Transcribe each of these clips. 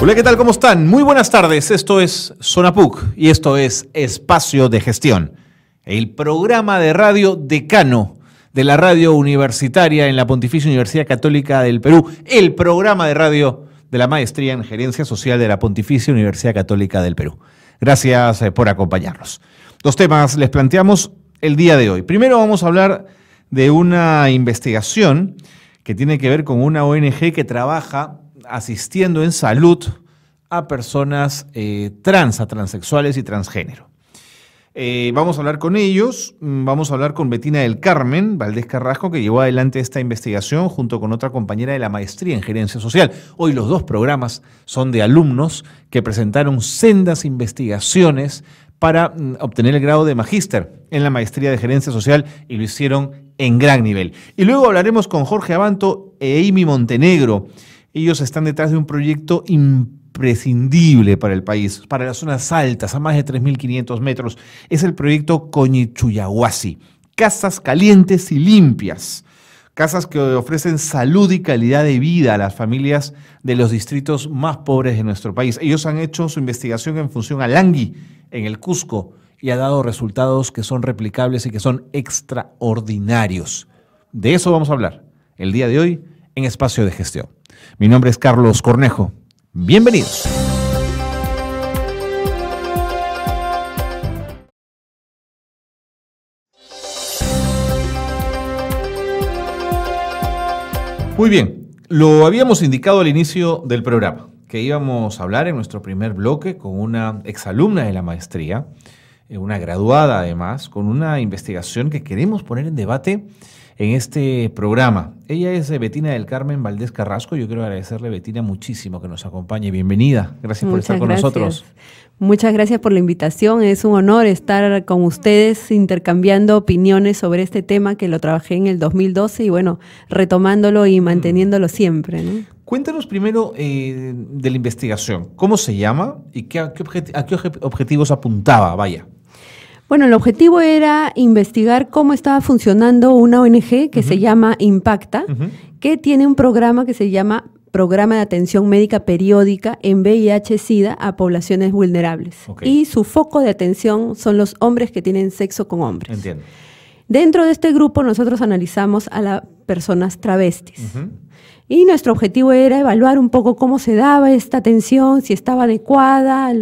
Hola, ¿qué tal? ¿Cómo están? Muy buenas tardes. Esto es Zona PUC y esto es Espacio de Gestión, el programa de radio decano de la radio universitaria en la Pontificia Universidad Católica del Perú, el programa de radio de la Maestría en Gerencia Social de la Pontificia Universidad Católica del Perú. Gracias por acompañarnos. Dos temas les planteamos el día de hoy. Primero vamos a hablar de una investigación que tiene que ver con una ONG que trabaja asistiendo en salud a personas trans, a transexuales y transgénero. Vamos a hablar con ellos, vamos a hablar con Betina del Carmen Valdés Carrasco, que llevó adelante esta investigación junto con otra compañera de la maestría en gerencia social. Hoy los dos programas son de alumnos que presentaron sendas investigaciones para obtener el grado de magíster en la maestría de gerencia social y lo hicieron en gran nivel. Y luego hablaremos con Jorge Abanto e Amy Montenegro. Ellos están detrás de un proyecto imprescindible para el país, para las zonas altas, a más de 3.500 metros. Es el proyecto Coñichuyahuasi. Casas calientes y limpias. Casas que ofrecen salud y calidad de vida a las familias de los distritos más pobres de nuestro país. Ellos han hecho su investigación en función a Langui, en el Cusco, y ha dado resultados que son replicables y que son extraordinarios. De eso vamos a hablar el día de hoy en Espacio de Gestión. Mi nombre es Carlos Cornejo. Bienvenidos. Muy bien, lo habíamos indicado al inicio del programa, que íbamos a hablar en nuestro primer bloque con una exalumna de la maestría, una graduada además, con una investigación que queremos poner en debate en este programa. Ella es Betina del Carmen Valdés Carrasco. Yo quiero agradecerle, Betina, muchísimo que nos acompañe. Bienvenida. Gracias por estar con nosotros. Muchas gracias por la invitación. Es un honor estar con ustedes intercambiando opiniones sobre este tema que lo trabajé en el 2012 y bueno, retomándolo y manteniéndolo siempre, ¿no? Cuéntanos primero de la investigación. ¿Cómo se llama y a qué objetivos apuntaba? Vaya. Bueno, el objetivo era investigar cómo estaba funcionando una ONG que se llama Impacta, que tiene un programa que se llama Programa de Atención Médica Periódica en VIH-Sida a poblaciones vulnerables. Okay. Y su foco de atención son los hombres que tienen sexo con hombres. Entiendo. Dentro de este grupo nosotros analizamos a las personas travestis. Y nuestro objetivo era evaluar un poco cómo se daba esta atención, si estaba adecuada a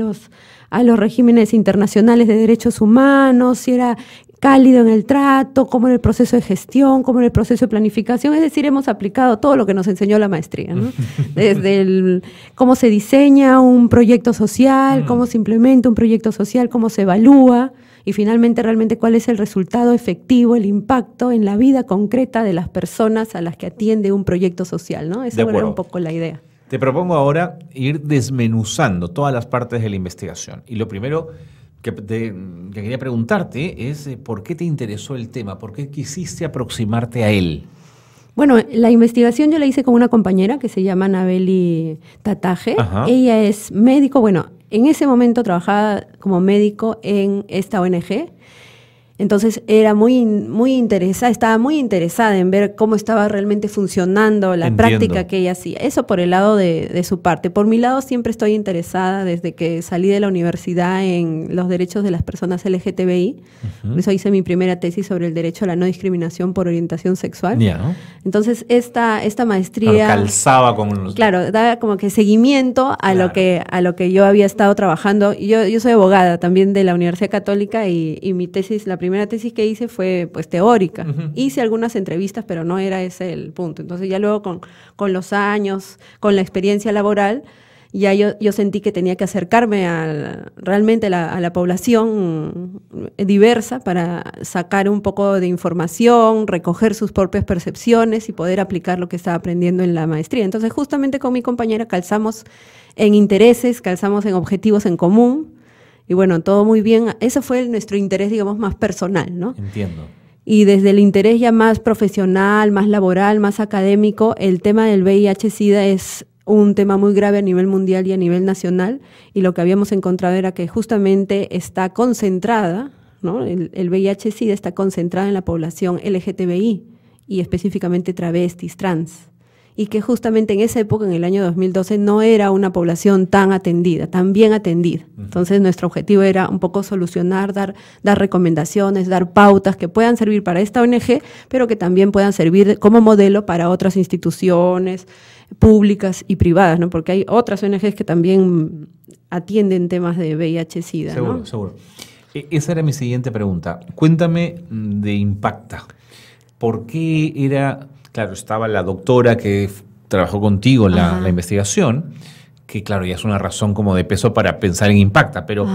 los regímenes internacionales de derechos humanos, si era cálido en el trato, cómo era el proceso de gestión, cómo era el proceso de planificación. Es decir, hemos aplicado todo lo que nos enseñó la maestría, ¿no? Desde cómo se diseña un proyecto social, cómo se implementa un proyecto social, cómo se evalúa y finalmente realmente cuál es el resultado efectivo, el impacto en la vida concreta de las personas a las que atiende un proyecto social, ¿no? Esa era un poco la idea. Te propongo ahora ir desmenuzando todas las partes de la investigación. Y lo primero que quería preguntarte es ¿por qué te interesó el tema? ¿Por qué quisiste aproximarte a él? Bueno, la investigación yo la hice con una compañera que se llama Anabeli Tataje. Ajá. Ella es médico, bueno, en ese momento trabajaba como médico en esta ONG. Entonces era muy interesada, estaba muy interesada en ver cómo estaba realmente funcionando la práctica que ella hacía. Eso por el lado de su parte. Por mi lado siempre estoy interesada desde que salí de la universidad en los derechos de las personas LGTBI. Por eso hice mi primera tesis sobre el derecho a la no discriminación por orientación sexual. Yeah. Entonces esta maestría calzaba con los... Claro, daba como que seguimiento a lo que yo había estado trabajando. Yo soy abogada también de la Universidad Católica y mi tesis, la primera tesis que hice fue pues teórica. Hice algunas entrevistas, pero no era ese el punto. Entonces ya luego con los años, con la experiencia laboral, ya yo sentí que tenía que acercarme realmente a la población diversa para sacar un poco de información, recoger sus propias percepciones y poder aplicar lo que estaba aprendiendo en la maestría. Entonces justamente con mi compañera calzamos en intereses, calzamos en objetivos en común. Y bueno, todo muy bien. Ese fue nuestro interés, digamos, más personal, ¿no? Entiendo. Y desde el interés ya más profesional, más laboral, más académico, el tema del VIH-Sida es un tema muy grave a nivel mundial y a nivel nacional. Y lo que habíamos encontrado era que justamente está concentrada, ¿no? El VIH-Sida está concentrado en la población LGTBI y específicamente travestis, trans. y que justamente en esa época, en el año 2012, no era una población tan atendida, tan bien atendida. Entonces nuestro objetivo era un poco solucionar, dar recomendaciones, dar pautas que puedan servir para esta ONG, pero que también puedan servir como modelo para otras instituciones públicas y privadas, ¿no? Porque hay otras ONGs que también atienden temas de VIH-Sida. Seguro, ¿no? seguro. Esa era mi siguiente pregunta. Cuéntame de Impacta. ¿Por qué era...? Claro, estaba la doctora que trabajó contigo en la investigación, que claro, ya es una razón como de peso para pensar en Impacta, pero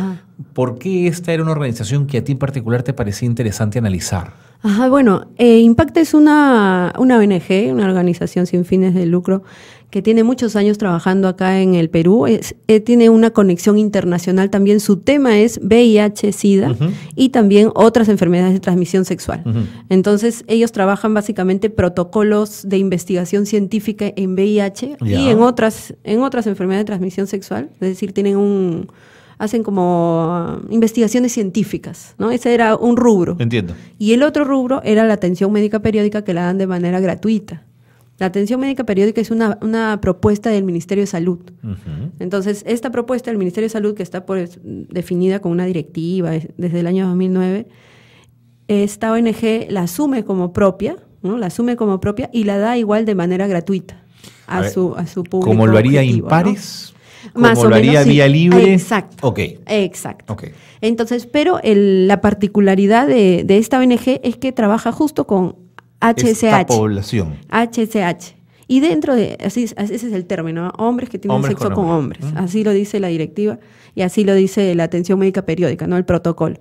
¿por qué esta era una organización que a ti en particular te parecía interesante analizar? Bueno, Impacta es una ONG, una organización sin fines de lucro, que tiene muchos años trabajando acá en el Perú. Tiene una conexión internacional también. Su tema es VIH-Sida y también otras enfermedades de transmisión sexual. Entonces, ellos trabajan básicamente protocolos de investigación científica en VIH y en otras enfermedades de transmisión sexual. Es decir, hacen como investigaciones científicas, ¿no? Ese era un rubro. Entiendo. Y el otro rubro era la atención médica periódica, que la dan de manera gratuita. La atención médica periódica es una propuesta del Ministerio de Salud. Entonces, esta propuesta del Ministerio de Salud, que está definida con una directiva desde el año 2009, esta ONG la asume como propia, ¿no? La asume como propia y la da igual de manera gratuita a su público. ¿Cómo lo haría objetivo, Impares? ¿no? Más ¿Cómo o lo haría menos, sí. Vía Libre? Exacto. Ok. Exacto. Okay. Entonces, pero la particularidad de esta ONG es que trabaja justo con HSH. Esta población. HSH. Y dentro de, ese es el término, ¿no? Hombres que tienen sexo con hombres. Así lo dice la directiva y así lo dice la atención médica periódica, ¿no? El protocolo.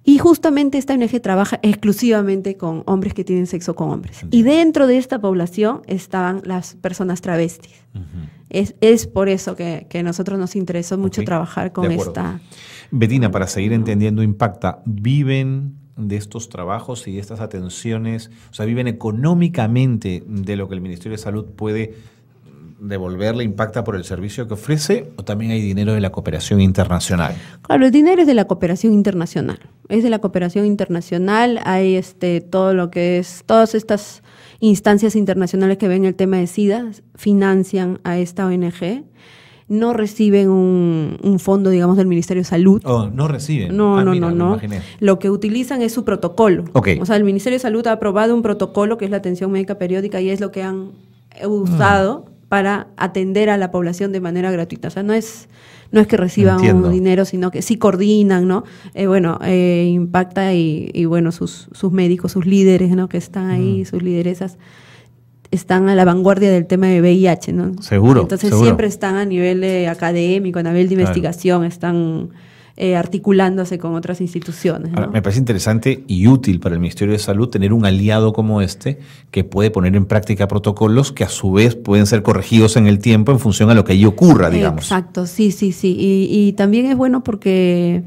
Y justamente esta ONG trabaja exclusivamente con hombres que tienen sexo con hombres. Y dentro de esta población estaban las personas travestis. Es por eso que a nosotros nos interesó mucho trabajar con esta... Bettina, para seguir entendiendo Impacta, ¿viven de estos trabajos y de estas atenciones? O sea, ¿viven económicamente de lo que el Ministerio de Salud puede devolverle Impacta por el servicio que ofrece, o también hay dinero de la cooperación internacional? Claro, el dinero es de la cooperación internacional. Es de la cooperación internacional. Hay todo lo que es, todas estas instancias internacionales que ven el tema de SIDA financian a esta ONG. No reciben un fondo, digamos, del Ministerio de Salud. Oh, no reciben. No. Me imaginé. Lo que utilizan es su protocolo. Okay. O sea, el Ministerio de Salud ha aprobado un protocolo que es la atención médica periódica y es lo que han usado para atender a la población de manera gratuita. O sea, no es que reciban un dinero, sino que sí coordinan, ¿no? Impacta y bueno, sus médicos, sus líderes, ¿no? Que están ahí, sus lideresas, están a la vanguardia del tema de VIH, ¿no? Seguro. Entonces siempre están a nivel académico, a nivel de investigación, están articulándose con otras instituciones, ¿no? Ahora, me parece interesante y útil para el Ministerio de Salud tener un aliado como este que puede poner en práctica protocolos que a su vez pueden ser corregidos en el tiempo en función a lo que allí ocurra, digamos. Exacto, sí. Y también es bueno porque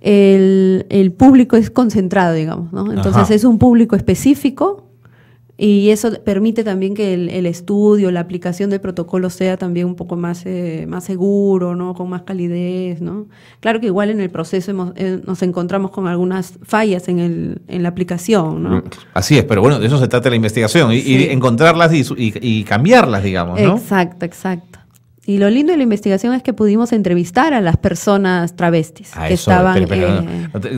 el público es concentrado, digamos, ¿no? Entonces es un público específico. Y eso permite también que el estudio, la aplicación del protocolo sea también un poco más seguro, ¿no? Con más calidez, ¿no? Claro que igual en el proceso nos encontramos con algunas fallas en la aplicación, ¿no? Así es, pero bueno, de eso se trata la investigación, y encontrarlas y cambiarlas, digamos, ¿no? Exacto. Y lo lindo de la investigación es que pudimos entrevistar a las personas travestis que estaban...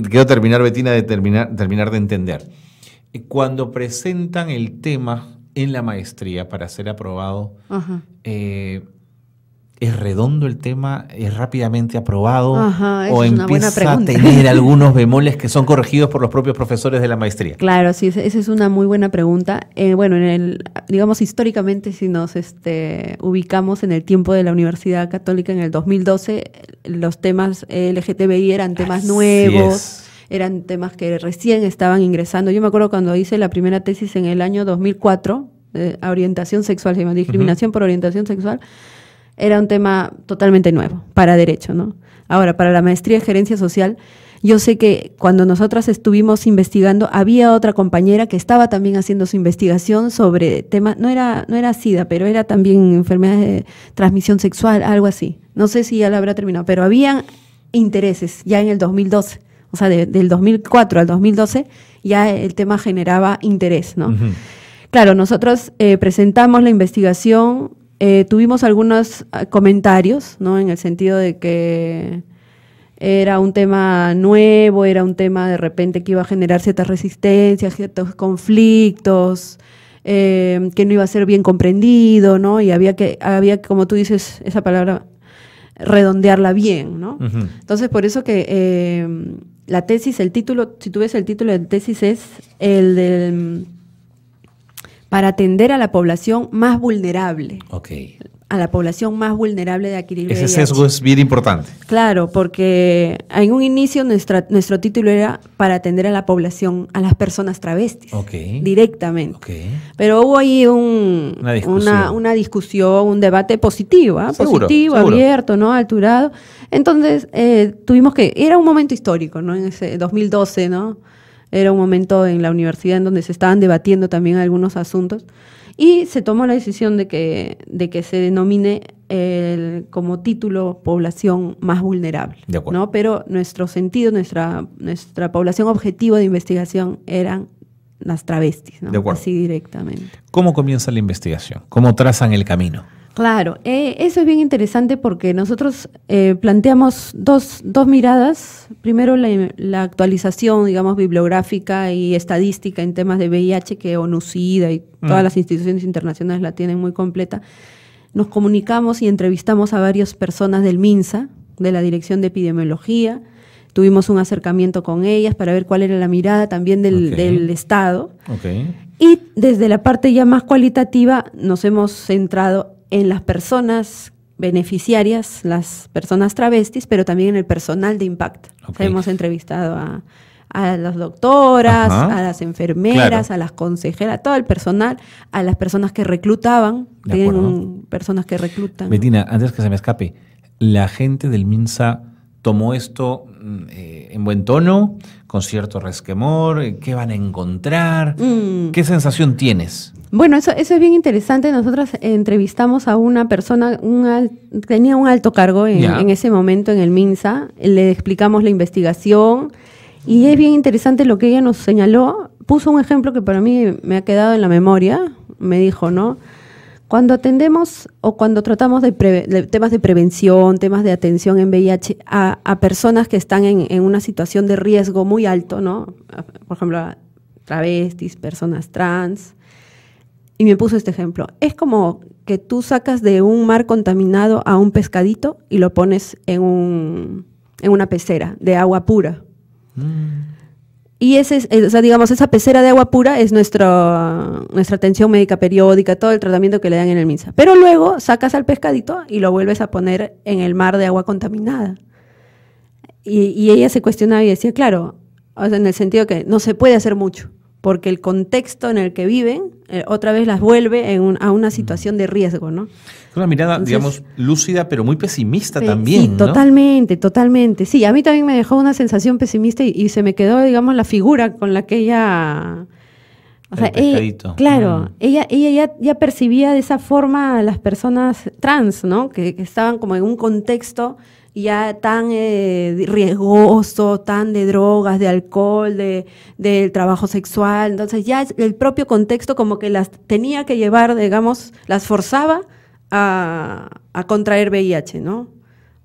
Quiero terminar, Bettina, de terminar de entender. Cuando presentan el tema en la maestría para ser aprobado, ¿es redondo el tema? ¿Es rápidamente aprobado? ¿O empieza a tener algunos bemoles que son corregidos por los propios profesores de la maestría? Claro, sí, esa es una muy buena pregunta. Bueno, digamos históricamente, si nos ubicamos en el tiempo de la Universidad Católica en el 2012, los temas LGTBI eran temas nuevos. Eran temas que recién estaban ingresando. Yo me acuerdo cuando hice la primera tesis en el año 2004, orientación sexual, se llama discriminación por orientación sexual, era un tema totalmente nuevo para derecho, ¿no? Ahora, para la maestría de gerencia social, yo sé que cuando nosotras estuvimos investigando, había otra compañera que estaba también haciendo su investigación sobre temas, no era SIDA, pero era también enfermedades de transmisión sexual, algo así. No sé si ya la habrá terminado, pero habían intereses ya en el 2012. O sea, del 2004 al 2012 ya el tema generaba interés, ¿no? Claro, nosotros presentamos la investigación, tuvimos algunos comentarios, ¿no? En el sentido de que era un tema nuevo, era un tema de repente que iba a generar ciertas resistencias, ciertos conflictos, que no iba a ser bien comprendido, ¿no? Y había que, como tú dices, esa palabra, redondearla bien, ¿no? Uh-huh. Entonces, por eso que la tesis, el título, si tú ves el título de la tesis, es el del para atender a la población más vulnerable. Okay. A la población más vulnerable de adquirir VIH. Ese sesgo es bien importante. Claro, porque en un inicio nuestro título era para atender a la población, a las personas travestis, directamente. Pero hubo ahí una discusión, un debate positivo, positivo, abierto, ¿no? Alturado. Entonces, tuvimos que, era un momento histórico, ¿no? En ese 2012, ¿no? Era un momento en la universidad en donde se estaban debatiendo también algunos asuntos. Y se tomó la decisión de que se denomine como título población más vulnerable, ¿no? Pero nuestro sentido, nuestra población objetivo de investigación eran las travestis, ¿no? Así directamente. ¿Cómo comienza la investigación? ¿Cómo trazan el camino? Claro, eso es bien interesante porque nosotros planteamos dos miradas. Primero, la actualización, digamos, bibliográfica y estadística en temas de VIH, que ONU-SIDA y todas las instituciones internacionales la tienen muy completa. Nos comunicamos y entrevistamos a varias personas del MINSA, de la Dirección de Epidemiología. Tuvimos un acercamiento con ellas para ver cuál era la mirada también del Estado. Y desde la parte ya más cualitativa nos hemos centrado en las personas beneficiarias, las personas travestis, pero también en el personal de impacto. Hemos entrevistado a las doctoras, a las enfermeras, a las consejeras, todo el personal, a las personas que reclutaban, tienen personas que reclutan. Bettina, antes que se me escape, la gente del MINSA tomó esto en buen tono, con cierto resquemor. ¿Qué van a encontrar? ¿Qué sensación tienes? Bueno, eso es bien interesante. Nosotros entrevistamos a una persona, tenía un alto cargo en ese momento en el MINSA, le explicamos la investigación y es bien interesante lo que ella nos señaló. Puso un ejemplo que para mí me ha quedado en la memoria. Me dijo, ¿no? Cuando atendemos o cuando tratamos de temas de prevención, temas de atención en VIH a personas que están en una situación de riesgo muy alto, ¿no? Por ejemplo, travestis, personas trans. Y me puso este ejemplo. Es como que tú sacas de un mar contaminado a un pescadito y lo pones en una pecera de agua pura. Y esa pecera de agua pura es nuestra atención médica periódica, todo el tratamiento que le dan en el MINSA. Pero luego sacas al pescadito y lo vuelves a poner en el mar de agua contaminada. Y ella se cuestionaba y decía, claro, en el sentido que no se puede hacer mucho, porque el contexto en el que viven otra vez las vuelve a una situación de riesgo, ¿no? Es una mirada, digamos, lúcida, pero muy pesimista también, sí, ¿no? Totalmente. Sí, a mí también me dejó una sensación pesimista y se me quedó, digamos, la figura con la que ella... O sea, ella ya percibía de esa forma a las personas trans, ¿no? Que estaban como en un contexto ya tan riesgoso, tan de drogas, de alcohol, del trabajo sexual. Entonces ya el propio contexto como que las tenía que llevar, digamos, las forzaba a contraer VIH, ¿no?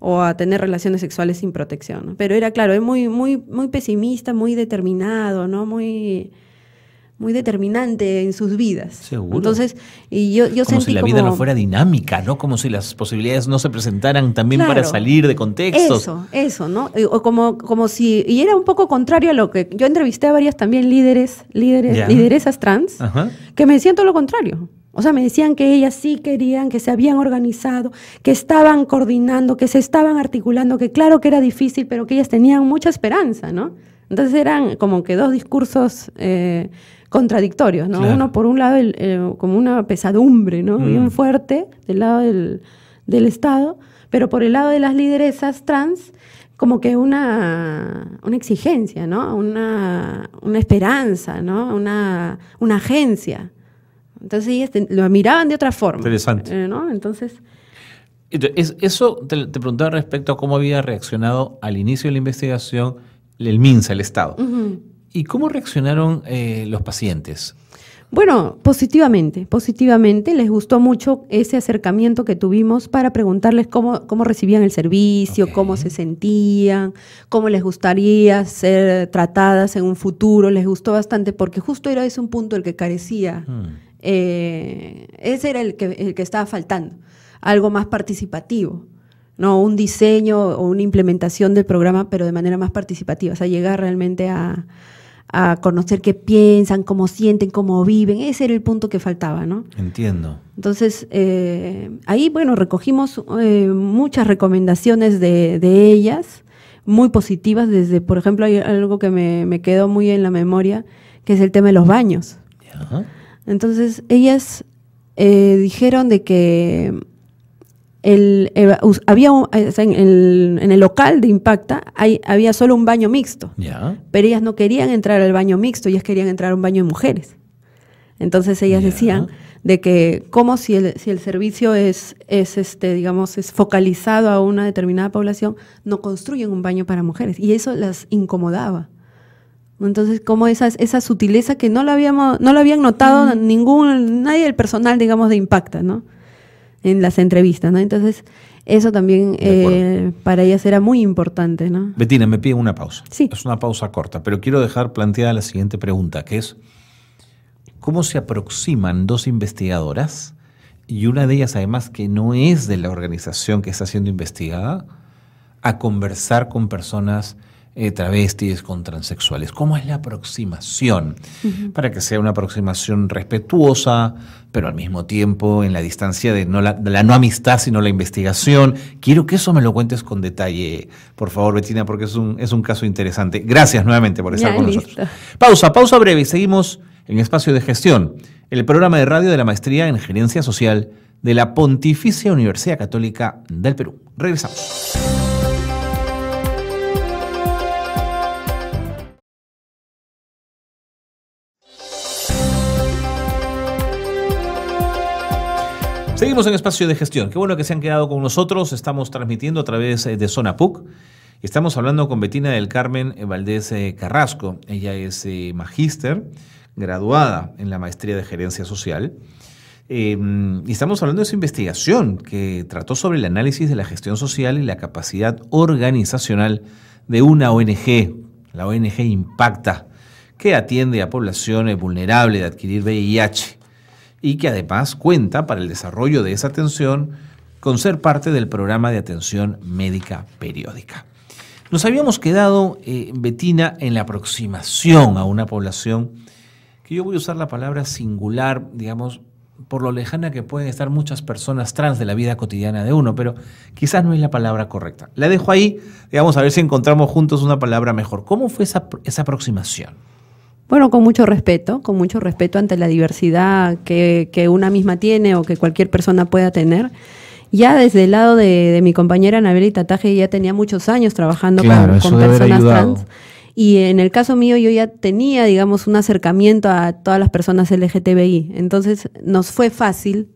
O a tener relaciones sexuales sin protección, ¿no? Pero era, claro, es muy, muy, muy pesimista, muy determinado, ¿no? Muy determinante en sus vidas. Seguro. Entonces, y yo como sentí si la vida no fuera dinámica, ¿no? Como si las posibilidades no se presentaran también para salir de contextos. Eso, ¿no? O como si, y era un poco contrario a lo que, yo entrevisté a varias también lideresas trans, que me decían todo lo contrario. O sea, me decían que ellas sí querían, que se habían organizado, que estaban coordinando, que se estaban articulando, que claro que era difícil, pero que ellas tenían mucha esperanza, ¿no? Entonces eran como que dos discursos contradictorios, ¿no? Claro. Uno, por un lado, como una pesadumbre, ¿no? Bien fuerte del lado del Estado, pero por el lado de las lideresas trans, como que una exigencia, ¿no? Una esperanza, ¿no? Una agencia. Entonces ellas lo miraban de otra forma. Interesante. ¿No? Entonces... Eso te preguntaba respecto a cómo había reaccionado al inicio de la investigación el MINSA, el Estado. ¿Y cómo reaccionaron los pacientes? Bueno, positivamente les gustó mucho ese acercamiento que tuvimos para preguntarles cómo recibían el servicio, cómo se sentían, cómo les gustaría ser tratadas en un futuro. Les gustó bastante porque justo era ese un punto el que carecía. Ese era el que estaba faltando, algo más participativo, ¿no? Un diseño o una implementación del programa, pero de manera más participativa, o sea, llegar realmente a conocer qué piensan, cómo sienten, cómo viven. Ese era el punto que faltaba, ¿no? Entiendo. Entonces, ahí, bueno, recogimos muchas recomendaciones de ellas, muy positivas, desde, por ejemplo, hay algo que me quedó muy en la memoria, que es el tema de los baños. Ya. Entonces, ellas dijeron de que había en el local de Impacta había solo un baño mixto, pero ellas no querían entrar al baño mixto, ellas querían entrar a un baño de mujeres. Entonces ellas decían de que como si el servicio es focalizado a una determinada población, no construyen un baño para mujeres, y eso las incomodaba. Entonces, como esa sutileza que no lo habían notado nadie del personal, digamos, de Impacta, ¿no? En las entrevistas, ¿no? Entonces, eso también para ellas era muy importante, ¿no? Bettina, me piden una pausa. Sí. Es una pausa corta, pero quiero dejar planteada la siguiente pregunta, que es, ¿cómo se aproximan dos investigadoras, y una de ellas además que no es de la organización que está siendo investigada, a conversar con personas travestis, con transexuales? ¿Cómo es la aproximación? Para que sea una aproximación respetuosa, pero al mismo tiempo en la distancia de la no amistad, sino la investigación. Quiero que eso me lo cuentes con detalle, por favor, Bettina, porque es un caso interesante. Gracias nuevamente por estar con nosotros. Pausa breve y seguimos en Espacio de Gestión, el programa de radio de la Maestría en Gerencia Social de la Pontificia Universidad Católica del Perú. Regresamos. Seguimos en Espacio de Gestión. Qué bueno que se han quedado con nosotros. Estamos transmitiendo a través de Zona PUC. Estamos hablando con Bettina del Carmen Valdés Carrasco. Ella es magíster, graduada en la Maestría de Gerencia Social. Y estamos hablando de su investigación que trató sobre el análisis de la gestión social y la capacidad organizacional de una ONG, la ONG Impacta, que atiende a población vulnerable de adquirir VIH. Y que además cuenta para el desarrollo de esa atención con ser parte del programa de atención médica periódica. Nos habíamos quedado, Bettina, en la aproximación a una población, que yo voy a usar la palabra singular, digamos, por lo lejana que pueden estar muchas personas trans de la vida cotidiana de uno, pero quizás no es la palabra correcta. La dejo ahí, digamos, a ver si encontramos juntos una palabra mejor. ¿Cómo fue esa aproximación? Bueno, con mucho respeto ante la diversidad que una misma tiene o que cualquier persona pueda tener. Ya desde el lado de mi compañera Anabeli Tataje, ya tenía muchos años trabajando con personas trans. Y en el caso mío yo ya tenía, digamos, un acercamiento a todas las personas LGTBI. Entonces nos fue fácil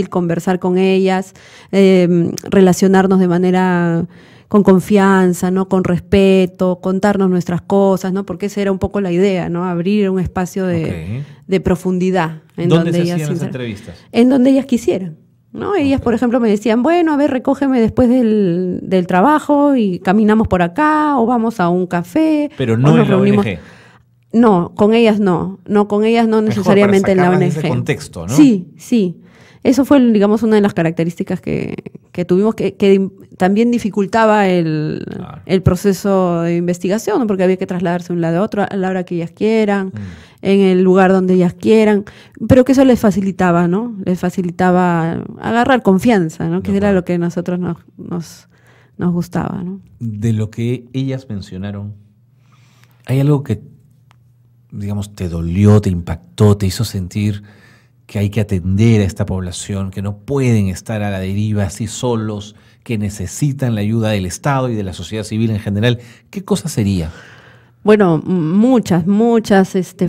conversar con ellas, relacionarnos de manera con confianza, ¿no? Con respeto, contarnos nuestras cosas, ¿no? Porque esa era un poco la idea, ¿no? Abrir un espacio de profundidad. ¿Dónde se hacían las entrevistas? En donde ellas quisieran, ¿no? Ellas, por ejemplo, me decían, bueno, a ver, recógeme después del trabajo y caminamos por acá o vamos a un café. Pero no en la ONG. No, con ellas no. No, con ellas no necesariamente en la ONG. Ese contexto, ¿no? Sí. Eso fue, digamos, una de las características que tuvimos que también dificultaba el proceso de investigación, ¿no? Porque había que trasladarse de un lado a otro a la hora que ellas quieran, en el lugar donde ellas quieran, pero que eso les facilitaba, ¿no? Les facilitaba agarrar confianza, ¿no? Que era lo que a nosotros nos gustaba, ¿no? De lo que ellas mencionaron, ¿hay algo que, digamos, te dolió, te impactó, te hizo sentir que hay que atender a esta población, que no pueden estar a la deriva así solos, que necesitan la ayuda del Estado y de la sociedad civil en general? ¿Qué cosa sería? Bueno, muchas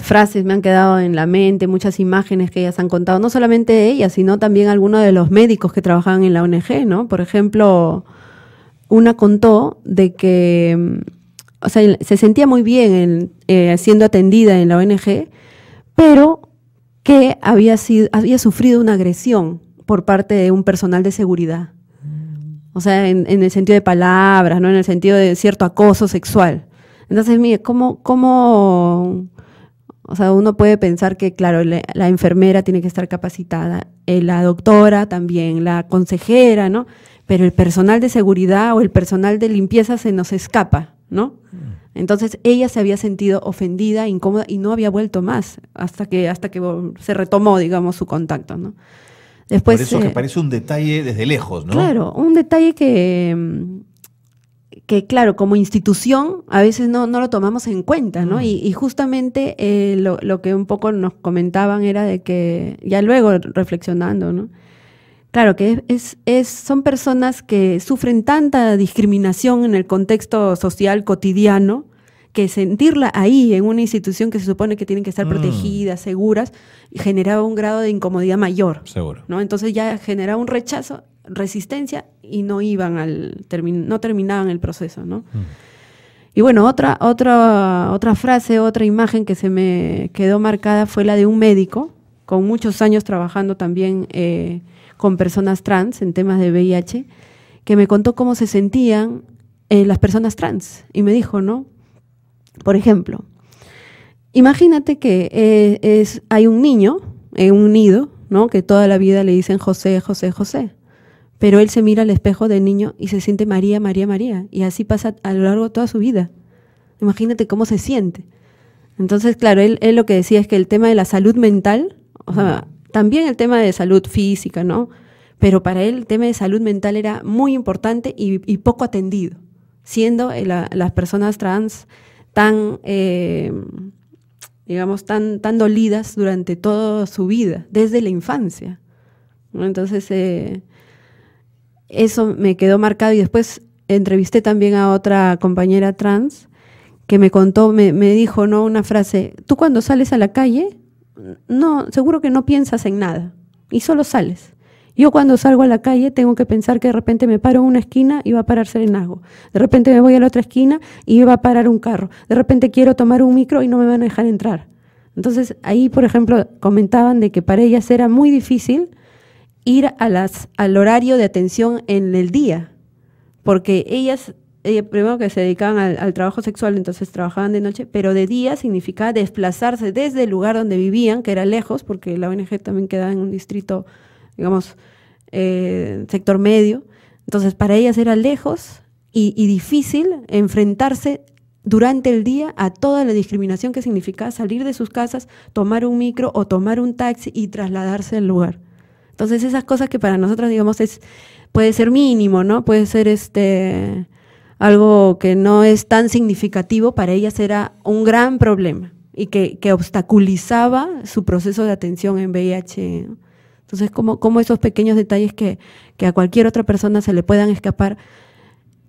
frases me han quedado en la mente, muchas imágenes que ellas han contado, no solamente ellas, sino también algunos de los médicos que trabajaban en la ONG, ¿no? Por ejemplo, una contó de que, o sea, se sentía muy bien siendo atendida en la ONG, pero que había sufrido una agresión por parte de un personal de seguridad. O sea, en el sentido de palabras, ¿no? En el sentido de cierto acoso sexual. Entonces, mire, ¿cómo o sea, uno puede pensar que, claro, la enfermera tiene que estar capacitada, la doctora también, la consejera, ¿no? Pero el personal de seguridad o el personal de limpieza se nos escapa, ¿no? Entonces ella se había sentido ofendida, incómoda y no había vuelto más hasta que se retomó, digamos, su contacto, ¿no? Después, por eso que parece un detalle desde lejos, ¿no? Claro, un detalle que claro, como institución a veces no lo tomamos en cuenta, ¿no? Y justamente lo que un poco nos comentaban era de que, ya luego reflexionando, ¿no? Claro, que son personas que sufren tanta discriminación en el contexto social cotidiano que sentirla ahí, en una institución que se supone que tienen que estar protegidas, seguras, generaba un grado de incomodidad mayor. Seguro. ¿No? Entonces ya generaba un rechazo, resistencia y no terminaban el proceso, ¿no? Y bueno, otra frase, otra imagen que se me quedó marcada fue la de un médico con muchos años trabajando también con personas trans en temas de VIH, que me contó cómo se sentían las personas trans y me dijo, ¿no? Por ejemplo, imagínate que hay un niño en un nido, ¿no? Que toda la vida le dicen José, José, José. Pero él se mira al espejo del niño y se siente María, María, María. Y así pasa a lo largo de toda su vida. Imagínate cómo se siente. Entonces, claro, él lo que decía es que el tema de la salud mental, o sea, también el tema de salud física, ¿no? Pero para él el tema de salud mental era muy importante y poco atendido, siendo las personas trans tan, digamos, tan dolidas durante toda su vida, desde la infancia, ¿no? Entonces, eso me quedó marcado y después entrevisté también a otra compañera trans que me contó, me dijo, ¿no? Una frase, tú cuando sales a la calle, no, seguro que no piensas en nada y solo sales. Yo cuando salgo a la calle tengo que pensar que de repente me paro en una esquina y va a parar serenazgo. De repente me voy a la otra esquina y va a parar un carro. De repente quiero tomar un micro y no me van a dejar entrar. Entonces ahí, por ejemplo, comentaban de que para ellas era muy difícil ir al horario de atención en el día, porque ellas primero que se dedicaban al trabajo sexual, entonces trabajaban de noche, pero de día significaba desplazarse desde el lugar donde vivían, que era lejos, porque la ONG también quedaba en un distrito, digamos, sector medio. Entonces para ellas era lejos y difícil enfrentarse durante el día a toda la discriminación que significaba salir de sus casas, tomar un micro o tomar un taxi y trasladarse al lugar. Entonces esas cosas que para nosotros, digamos, puede ser mínimo, ¿no? Puede ser algo que no es tan significativo, para ellas era un gran problema y que obstaculizaba su proceso de atención en VIH, ¿no? Entonces, como esos pequeños detalles que a cualquier otra persona se le puedan escapar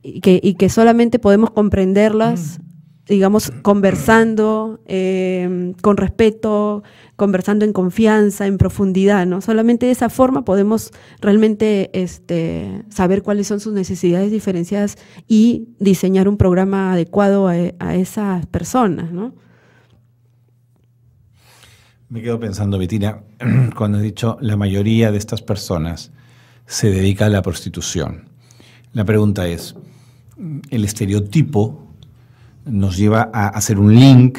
y que solamente podemos comprenderlas, digamos, conversando con respeto, conversando en confianza, en profundidad, ¿no? Solamente de esa forma podemos realmente saber cuáles son sus necesidades diferenciadas y diseñar un programa adecuado a esas personas, ¿no? Me quedo pensando, Bettina, cuando has dicho la mayoría de estas personas se dedica a la prostitución. La pregunta es, ¿el estereotipo nos lleva a hacer un link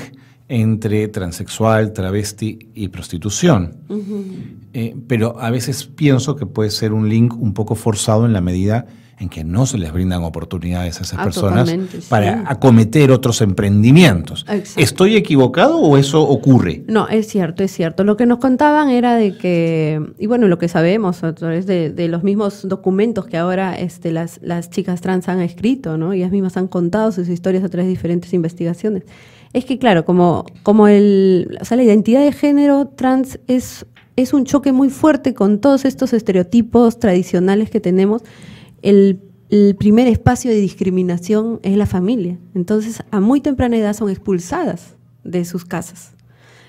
entre transexual, travesti y prostitución? Pero a veces pienso que puede ser un link un poco forzado en la medida en que no se les brindan oportunidades a esas personas para acometer otros emprendimientos. Exacto. ¿Estoy equivocado o eso ocurre? No, es cierto, es cierto. Lo que nos contaban era de que, y bueno, lo que sabemos a través de los mismos documentos que ahora las chicas trans han escrito, ¿no? Ellas mismas han contado sus historias a través de diferentes investigaciones. Es que, claro, como la identidad de género trans es un choque muy fuerte con todos estos estereotipos tradicionales que tenemos. El primer espacio de discriminación es la familia. Entonces, a muy temprana edad son expulsadas de sus casas.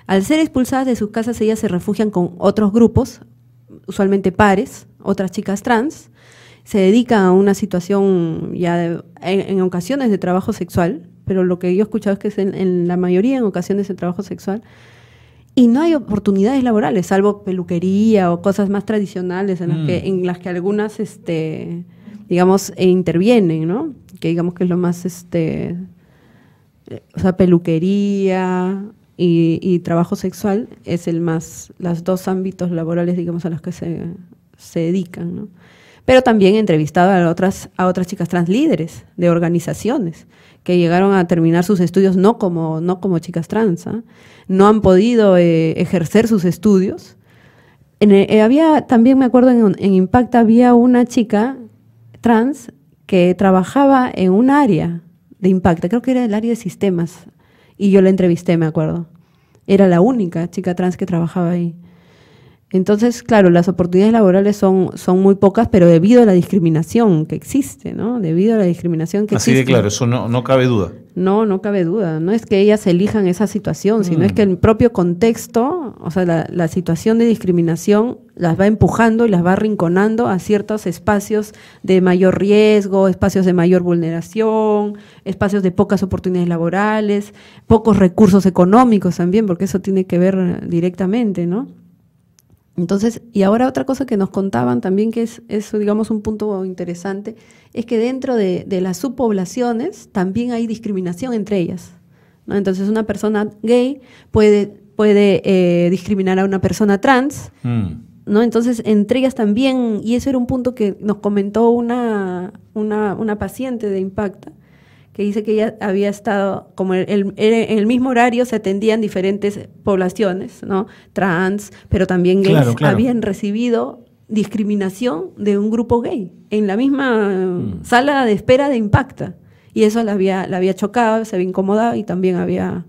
Al ser expulsadas de sus casas, ellas se refugian con otros grupos, usualmente pares, otras chicas trans, se dedican a una situación ya en ocasiones de trabajo sexual, pero lo que yo he escuchado es que es en la mayoría en ocasiones de trabajo sexual, y no hay oportunidades laborales, salvo peluquería o cosas más tradicionales en las que algunas, digamos, intervienen, ¿no? Que digamos que es lo más, o sea, peluquería y trabajo sexual es las dos ámbitos laborales, digamos, a los que se dedican, ¿no? Pero también he entrevistado a otras chicas trans líderes de organizaciones que llegaron a terminar sus estudios no como chicas trans, ¿eh? No han podido ejercer sus estudios. Había también, me acuerdo, en Impacta había una chica trans que trabajaba en un área de Impacta, creo que era el área de sistemas, y yo la entrevisté, me acuerdo. Era la única chica trans que trabajaba ahí. Entonces, claro, las oportunidades laborales son muy pocas, pero debido a la discriminación que existe, ¿no? Debido a la discriminación que existe. Así de claro, eso no cabe duda. No cabe duda. No es que ellas elijan esa situación, sino es que el propio contexto, o sea, la situación de discriminación las va empujando y las va arrinconando a ciertos espacios de mayor riesgo, espacios de mayor vulneración, espacios de pocas oportunidades laborales, pocos recursos económicos también, porque eso tiene que ver directamente, ¿no? Entonces, y ahora otra cosa que nos contaban también, que es digamos, un punto interesante, es que dentro de las subpoblaciones también hay discriminación entre ellas, ¿no? Entonces, una persona gay puede discriminar a una persona trans, ¿no? Entonces, entre ellas también, y eso era un punto que nos comentó una paciente de Impacta, que dice que ella había estado, como en el mismo horario se atendían diferentes poblaciones, ¿no? Trans, pero también gays, claro. Habían recibido discriminación de un grupo gay en la misma sala de espera de Impacta. Y eso la había chocado, se había incomodado y también había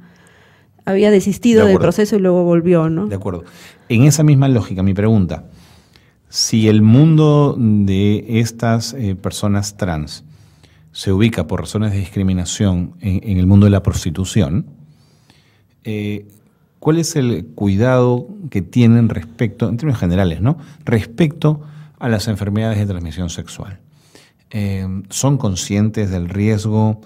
desistido del proceso y luego volvió, ¿no? De acuerdo. En esa misma lógica, mi pregunta, si el mundo de estas personas trans se ubica por razones de discriminación en el mundo de la prostitución, ¿cuál es el cuidado que tienen respecto, en términos generales, ¿no?, respecto a las enfermedades de transmisión sexual? ¿Son conscientes del riesgo?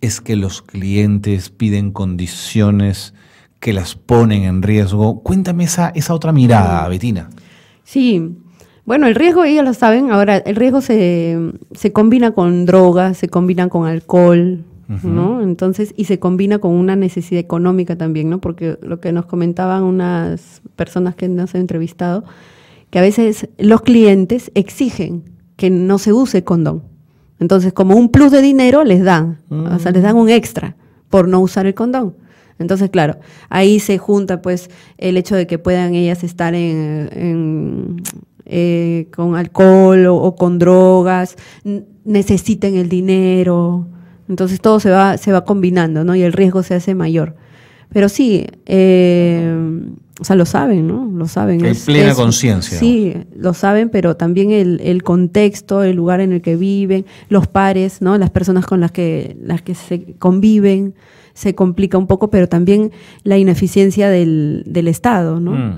¿Es que los clientes piden condiciones que las ponen en riesgo? Cuéntame esa otra mirada, Bettina. Sí. Bueno, el riesgo, ellos lo saben, ahora el riesgo se combina con drogas, se combina con alcohol, ¿no? Entonces, y se combina con una necesidad económica también, ¿no? Porque lo que nos comentaban unas personas que nos han entrevistado, que a veces los clientes exigen que no se use condón. Entonces, como un plus de dinero les dan, o sea, les dan un extra por no usar el condón. Entonces, claro, ahí se junta pues el hecho de que puedan ellas estar con alcohol o con drogas, necesiten el dinero, entonces todo se va combinando, ¿no? Y el riesgo se hace mayor. Pero sí, o sea, lo saben, ¿no? Lo saben. Hay plena conciencia. Sí, lo saben, pero también el contexto, el lugar en el que viven, los pares, ¿no? Las personas con las que se conviven, se complica un poco, pero también la ineficiencia del Estado, ¿no?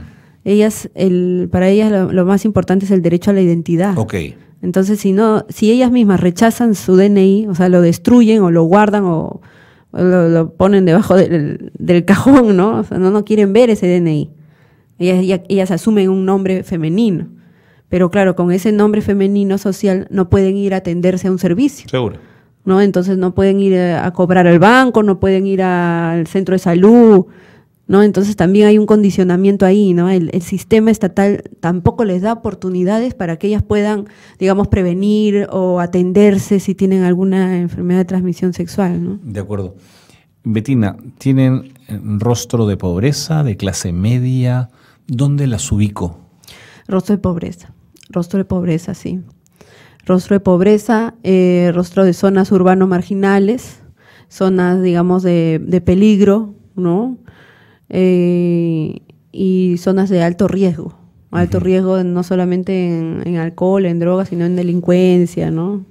Para ellas lo más importante es el derecho a la identidad. Okay. Entonces, si ellas mismas rechazan su DNI, o sea, lo destruyen o lo guardan o lo ponen debajo del cajón, ¿no? O sea, no quieren ver ese DNI. Ellas asumen un nombre femenino. Pero claro, con ese nombre femenino social no pueden ir a atenderse a un servicio. Seguro. ¿No? Entonces no pueden ir a cobrar al banco, no pueden ir al centro de salud, ¿no? Entonces también hay un condicionamiento ahí, ¿no? El sistema estatal tampoco les da oportunidades para que ellas puedan, digamos, prevenir o atenderse si tienen alguna enfermedad de transmisión sexual, ¿no? De acuerdo. Bettina, ¿tienen rostro de pobreza, de clase media? ¿Dónde las ubico? Rostro de pobreza, sí. Rostro de pobreza, rostro de zonas urbanos marginales, zonas, digamos, de peligro, ¿no? Y zonas de alto riesgo. Alto riesgo no solamente en alcohol, en drogas, sino en delincuencia, ¿no?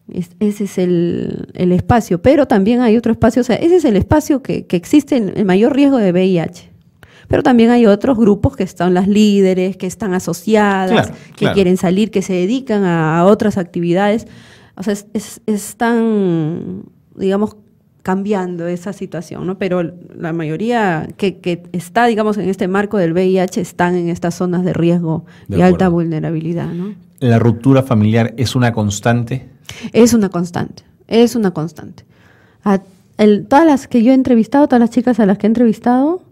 Ese es el espacio. Pero también hay otro espacio, o sea, ese es el espacio que existe en el mayor riesgo de VIH. Pero también hay otros grupos que están las líderes, que están asociadas, que quieren salir, que se dedican a otras actividades. O sea, es tan, digamos, cambiando esa situación, ¿no? Pero la mayoría que está, digamos, en este marco del VIH están en estas zonas de riesgo y alta vulnerabilidad, ¿no? ¿La ruptura familiar es una constante? Es una constante, es una constante. Todas las que yo he entrevistado, todas las chicas a las que he entrevistado,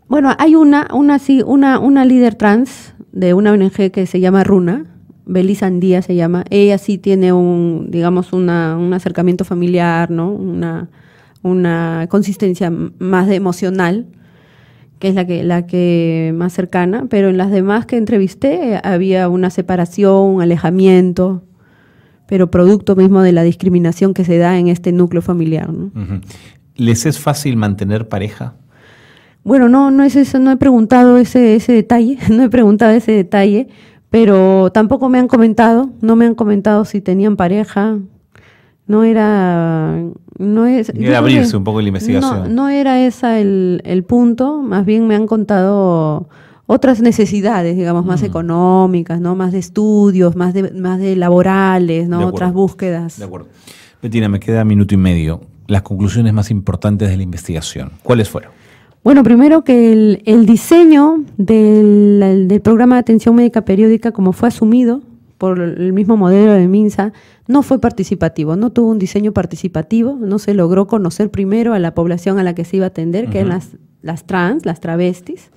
bueno, hay una líder trans de una ONG que se llama Runa, Belisa Andía se llama. Ella sí tiene un acercamiento familiar, ¿no? Una consistencia más emocional, que es la que más cercana, pero en las demás que entrevisté había una separación, un alejamiento, pero producto mismo de la discriminación que se da en este núcleo familiar, ¿no? Uh-huh. ¿Les es fácil mantener pareja? Bueno, no es eso, no he preguntado ese detalle, pero tampoco me han comentado si tenían pareja. Era abrirse un poco la investigación. No era esa el punto, más bien me han contado otras necesidades, digamos, más económicas, ¿no? Más de estudios, más de laborales, ¿no? Otras búsquedas. De acuerdo. Bettina, me queda 1 minuto y medio. Las conclusiones más importantes de la investigación, ¿cuáles fueron? Bueno, primero que el diseño del programa de atención médica periódica, como fue asumido por el mismo modelo de MINSA, no fue participativo, no tuvo un diseño participativo, no se logró conocer primero a la población a la que se iba a atender, que eran las trans, las travestis.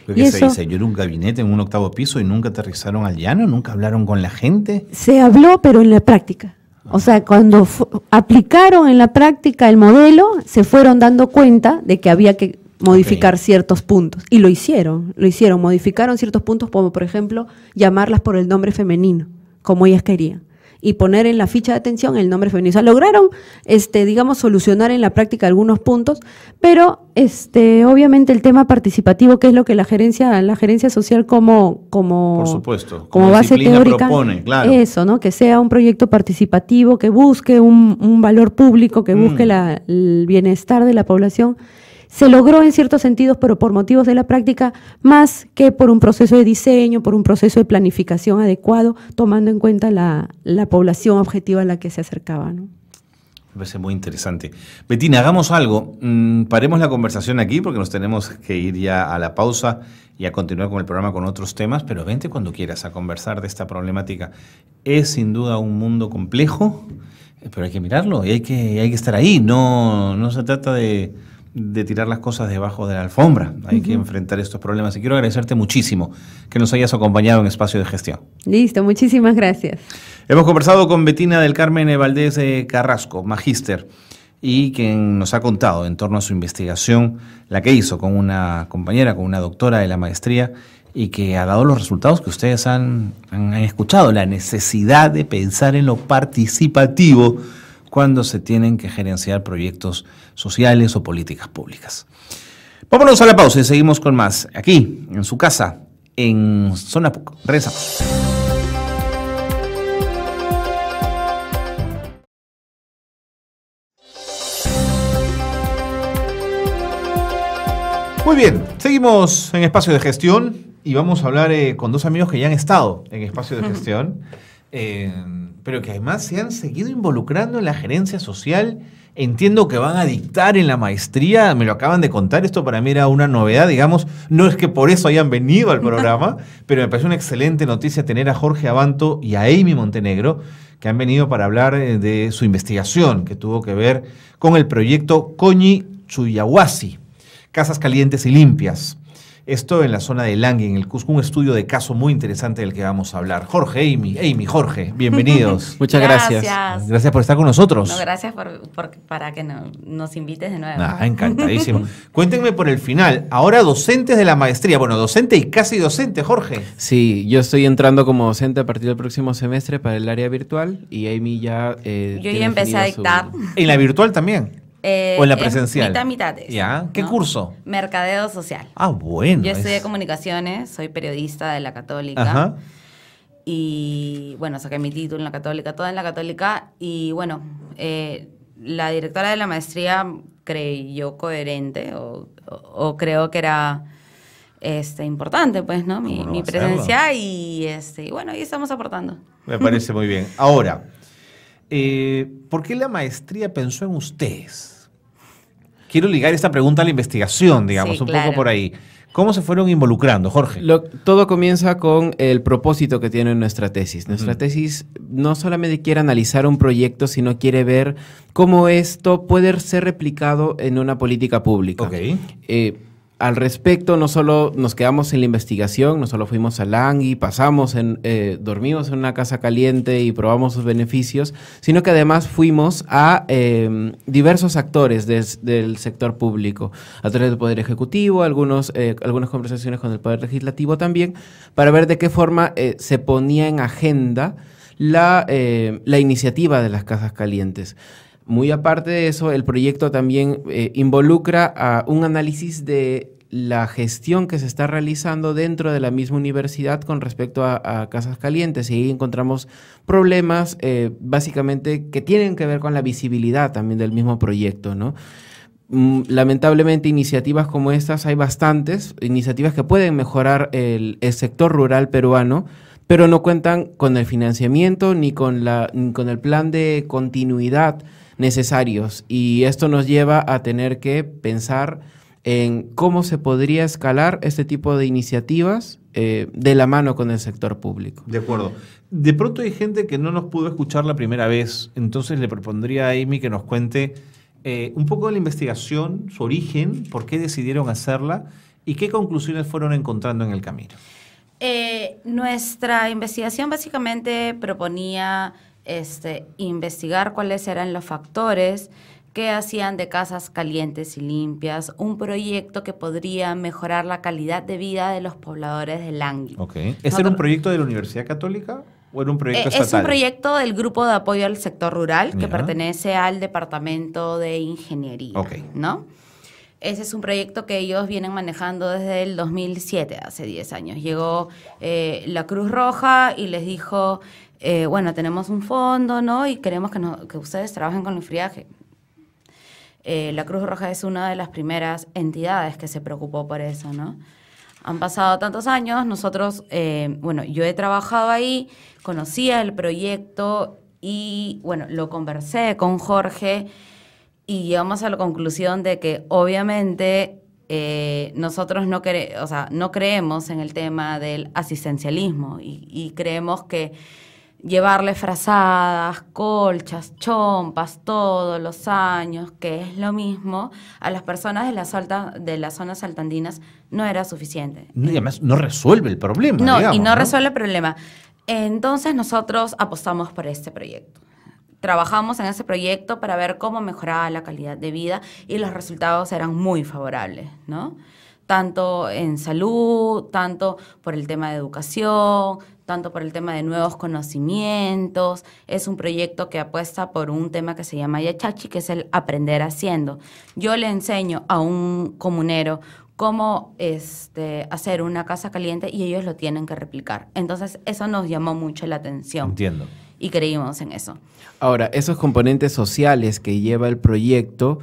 ¿Qué se dice? Yo era un gabinete en un 8º piso y nunca aterrizaron al llano, nunca hablaron con la gente. Se habló, pero en la práctica. O sea, cuando aplicaron en la práctica el modelo, se fueron dando cuenta de que había que modificar ciertos puntos. Y lo hicieron, modificaron ciertos puntos, como por ejemplo, llamarlas por el nombre femenino, como ellas querían, y poner en la ficha de atención el nombre femenino. O sea, lograron, digamos, solucionar en la práctica algunos puntos, pero obviamente el tema participativo, que es lo que la gerencia social como por supuesto, como base teórica propone, claro. Eso, ¿no? Que sea un proyecto participativo, que busque un valor público, que busque el bienestar de la población. Se logró en ciertos sentidos, pero por motivos de la práctica, más que por un proceso de diseño, por un proceso de planificación adecuado, tomando en cuenta la población objetiva a la que se acercaba, ¿no? Me parece muy interesante. Bettina, hagamos algo. Paremos la conversación aquí porque nos tenemos que ir ya a la pausa y a continuar con el programa con otros temas, pero vente cuando quieras a conversar de esta problemática. Es sin duda un mundo complejo, pero hay que mirarlo y hay que estar ahí. No se trata de tirar las cosas debajo de la alfombra. Hay que enfrentar estos problemas. Y quiero agradecerte muchísimo que nos hayas acompañado en Espacio de Gestión. Listo, muchísimas gracias. Hemos conversado con Bettina del Carmen Valdés Carrasco, magíster, y quien nos ha contado en torno a su investigación, la que hizo con una compañera, con una doctora de la maestría, y que ha dado los resultados que ustedes han escuchado, la necesidad de pensar en lo participativo cuando se tienen que gerenciar proyectos sociales o políticas públicas. Vámonos a la pausa y seguimos con más, aquí, en su casa, en Zona PUC. Regresamos. Muy bien, seguimos en Espacio de Gestión y vamos a hablar con dos amigos que ya han estado en Espacio de Gestión. Pero que además se han seguido involucrando en la gerencia social. Entiendo que van a dictar en la maestría, me lo acaban de contar, esto para mí era una novedad, digamos, no es que por eso hayan venido al programa, pero me parece una excelente noticia tener a Jorge Abanto y a Amy Montenegro, que han venido para hablar de su investigación, que tuvo que ver con el proyecto Coñi Chuyahuasi, Casas Calientes y Limpias. Esto en la zona de Langui, en el Cusco, un estudio de caso muy interesante del que vamos a habar. Jorge, Amy, Jorge, bienvenidos. Muchas gracias. Gracias por estar con nosotros. No, gracias para que nos invites de nuevo. Encantadísimo. Cuéntenme por el final. Ahora docentes de la maestría. Bueno, docente y casi docente, Jorge. Sí, yo estoy entrando como docente a partir del próximo semestre para el área virtual y Amy ya... yo ya empecé a dictar. ¿En la virtual también? ¿O en la presencial? Mitades. ¿Ya? ¿Qué curso? Mercadeo social. Ah, bueno. Yo estudié comunicaciones, soy periodista de la Católica. Ajá. Y bueno, saqué mi título en la Católica, toda en la Católica. Y bueno, la directora de la maestría creyó coherente o creo que era importante, pues, ¿no? Mi presencia y bueno, ahí estamos aportando. Me parece muy bien. Ahora, ¿Por qué la maestría pensó en ustedes? Quiero ligar esta pregunta a la investigación, digamos, Sí, un claro. poco por ahí. ¿Cómo se fueron involucrando, Jorge? Todo comienza con el propósito que tiene nuestra tesis. Nuestra tesis no solamente quiere analizar un proyecto, sino quiere ver cómo esto puede ser replicado en una política pública. Ok. Al respecto, no solo nos quedamos en la investigación, no solo fuimos a Langui, dormimos en una casa caliente y probamos sus beneficios, sino que además fuimos a diversos actores del sector público, a través del Poder Ejecutivo, algunas conversaciones con el Poder Legislativo también, para ver de qué forma se ponía en agenda la iniciativa de las casas calientes. Muy aparte de eso, el proyecto también involucra a un análisis de la gestión que se está realizando dentro de la misma universidad con respecto a casas calientes. Y ahí encontramos problemas básicamente que tienen que ver con la visibilidad también del mismo proyecto, ¿no? Lamentablemente, iniciativas como estas hay bastantes, iniciativas que pueden mejorar el sector rural peruano, pero no cuentan con el financiamiento ni con el plan de continuidad necesarios, y esto nos lleva a tener que pensar en cómo se podría escalar este tipo de iniciativas de la mano con el sector público. De acuerdo. De pronto hay gente que no nos pudo escuchar la primera vez, entonces le propondría a Amy que nos cuente un poco de la investigación, su origen, por qué decidieron hacerla y qué conclusiones fueron encontrando en el camino. Nuestra investigación básicamente proponía investigar cuáles eran los factores que hacían de casas calientes y limpias un proyecto que podría mejorar la calidad de vida de los pobladores de Langui. Ok. ¿Este era un proyecto de la Universidad Católica o era un proyecto estatal? Es un proyecto del Grupo de Apoyo al Sector Rural que Ya. pertenece al Departamento de Ingeniería, Ok. ¿no? Ese es un proyecto que ellos vienen manejando desde el 2007, hace 10 años. Llegó la Cruz Roja y les dijo, bueno, tenemos un fondo, ¿no? Y queremos que ustedes trabajen con el friaje. La Cruz Roja es una de las primeras entidades que se preocupó por eso, ¿no? Han pasado tantos años, nosotros, yo he trabajado ahí, conocía el proyecto y, bueno, lo conversé con Jorge y llegamos a la conclusión de que obviamente nosotros no creemos en el tema del asistencialismo y creemos que llevarle frazadas, colchas, chompas todos los años, que es lo mismo, a las personas de las zonas altoandinas no era suficiente. Y además no resuelve el problema, No, digamos, y no resuelve el problema. Entonces nosotros apostamos por este proyecto. Trabajamos en ese proyecto para ver cómo mejoraba la calidad de vida y los resultados eran muy favorables, ¿no? Tanto en salud, tanto por el tema de educación, tanto por el tema de nuevos conocimientos. Es un proyecto que apuesta por un tema que se llama Yachachi, que es el aprender haciendo. Yo le enseño a un comunero cómo hacer una casa caliente y ellos lo tienen que replicar. Entonces, eso nos llamó mucho la atención. Entiendo. Y creímos en eso. Ahora, esos componentes sociales que lleva el proyecto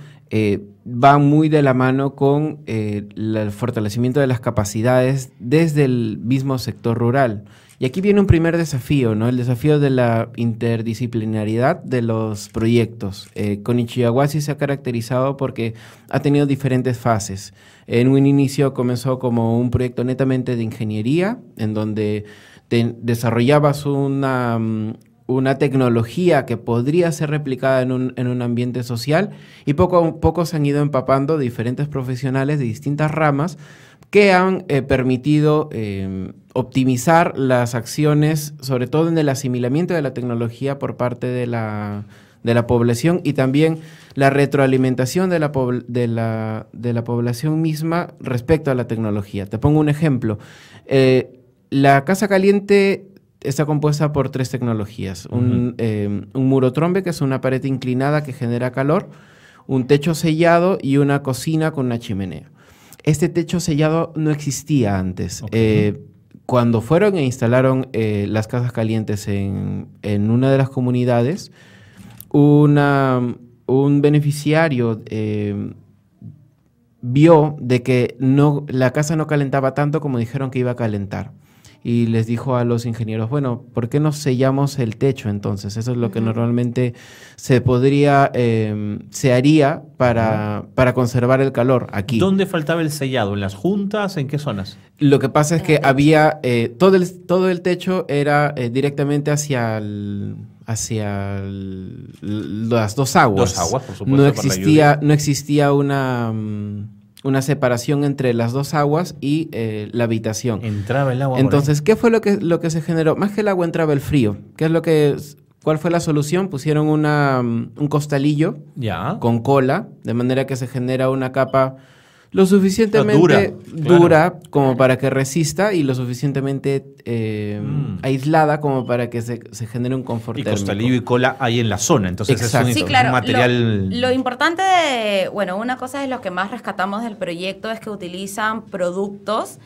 van muy de la mano con el fortalecimiento de las capacidades desde el mismo sector rural. Y aquí viene un primer desafío, ¿no? El desafío de la interdisciplinaridad de los proyectos. Konichiwa-washi se ha caracterizado porque ha tenido diferentes fases. En un inicio comenzó como un proyecto netamente de ingeniería, en donde desarrollabas una tecnología que podría ser replicada en un ambiente social, y poco a poco se han ido empapando diferentes profesionales de distintas ramas que han permitido optimizar las acciones, sobre todo en el asimilamiento de la tecnología por parte de la población, y también la retroalimentación de la población misma respecto a la tecnología. Te pongo un ejemplo. La casa caliente está compuesta por 3 tecnologías. Un murotrombe, que es una pared inclinada que genera calor, un techo sellado y una cocina con una chimenea. Este techo sellado no existía antes. Okay. Cuando fueron e instalaron las casas calientes en una de las comunidades, un beneficiario vio de que la casa no calentaba tanto como dijeron que iba a calentar. y les dijo a los ingenieros, bueno, ¿por qué no sellamos el techo entonces? Eso es lo que normalmente se haría para conservar el calor aquí. ¿Dónde faltaba el sellado? ¿En las juntas? ¿En qué zonas? Lo que pasa es que había, todo el techo era directamente hacia las dos aguas. Dos aguas, por supuesto. No existía una separación entre las dos aguas y la habitación. Entraba el agua. Entonces, ¿qué fue lo que se generó? Más que el agua entraba el frío. ¿Cuál fue la solución? Pusieron un costalillo con cola, de manera que se genera una capa lo suficientemente dura como para que resista y lo suficientemente aislada como para que se genere un confort térmico. Y costalillo y cola hay en la zona, entonces exacto. es un claro, material... Lo importante una cosa de lo que más rescatamos del proyecto es que utilizan productos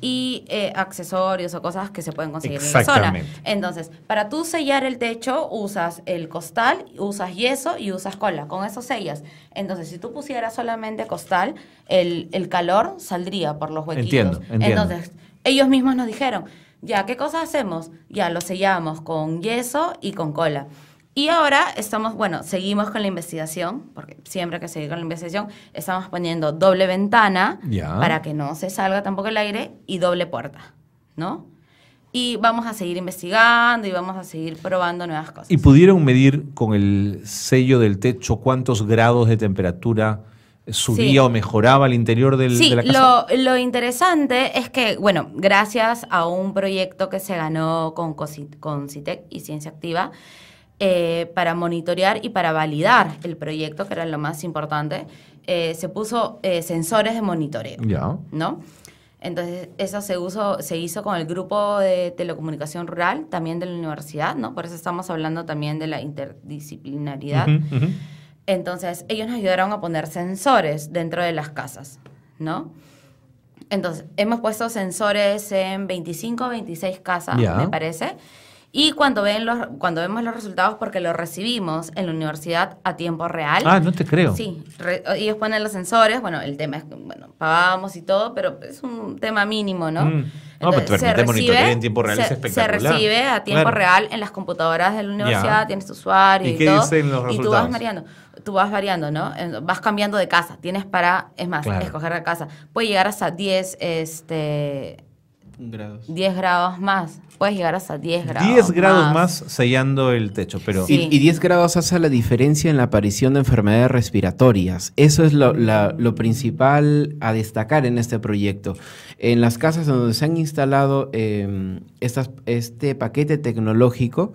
y accesorios o cosas que se pueden conseguir en la zona. Entonces, para tú sellar el techo, usas el costal, usas yeso y usas cola. Con eso sellas. Entonces, si tú pusieras solamente costal, el calor saldría por los huequitos. Entiendo. Entonces, ellos mismos nos dijeron, ya, ¿qué cosas hacemos? Ya, lo sellamos con yeso y con cola. Y ahora seguimos con la investigación, porque siempre que seguir con la investigación, estamos poniendo doble ventana para que no se salga tampoco el aire y doble puerta, ¿no? Y vamos a seguir investigando y vamos a seguir probando nuevas cosas. ¿Y pudieron medir con el sello del techo cuántos grados de temperatura subía o mejoraba al interior de la casa? Sí, lo interesante es que, gracias a un proyecto que se ganó con CITEC y Ciencia Activa, para monitorear y para validar el proyecto, que era lo más importante, se puso sensores de monitoreo, ¿no? Entonces, eso se hizo con el grupo de telecomunicación rural, también de la universidad, ¿no? Por eso estamos hablando también de la interdisciplinaridad. Entonces, ellos nos ayudaron a poner sensores dentro de las casas, ¿no? Entonces, hemos puesto sensores en 25 o 26 casas, me parece. Y cuando vemos los resultados, porque los recibimos en la universidad a tiempo real. Ah, no te creo. Sí, ellos ponen los sensores, el tema es que, pagamos y todo, pero es un tema mínimo, ¿no? Entonces, pero te permite monitorear en tiempo real, es espectacular. Se recibe a tiempo real en las computadoras de la universidad, tienes tu usuario y qué todo. Dicen los resultados? Tú vas variando, ¿no? Vas cambiando de casa, tienes escoger la casa. Puede llegar hasta 10 grados más. Puedes llegar hasta 10 grados. 10 grados más sellando el techo, pero... Sí. Y 10 grados hace la diferencia en la aparición de enfermedades respiratorias. Eso es lo principal a destacar en este proyecto. En las casas donde se han instalado este paquete tecnológico,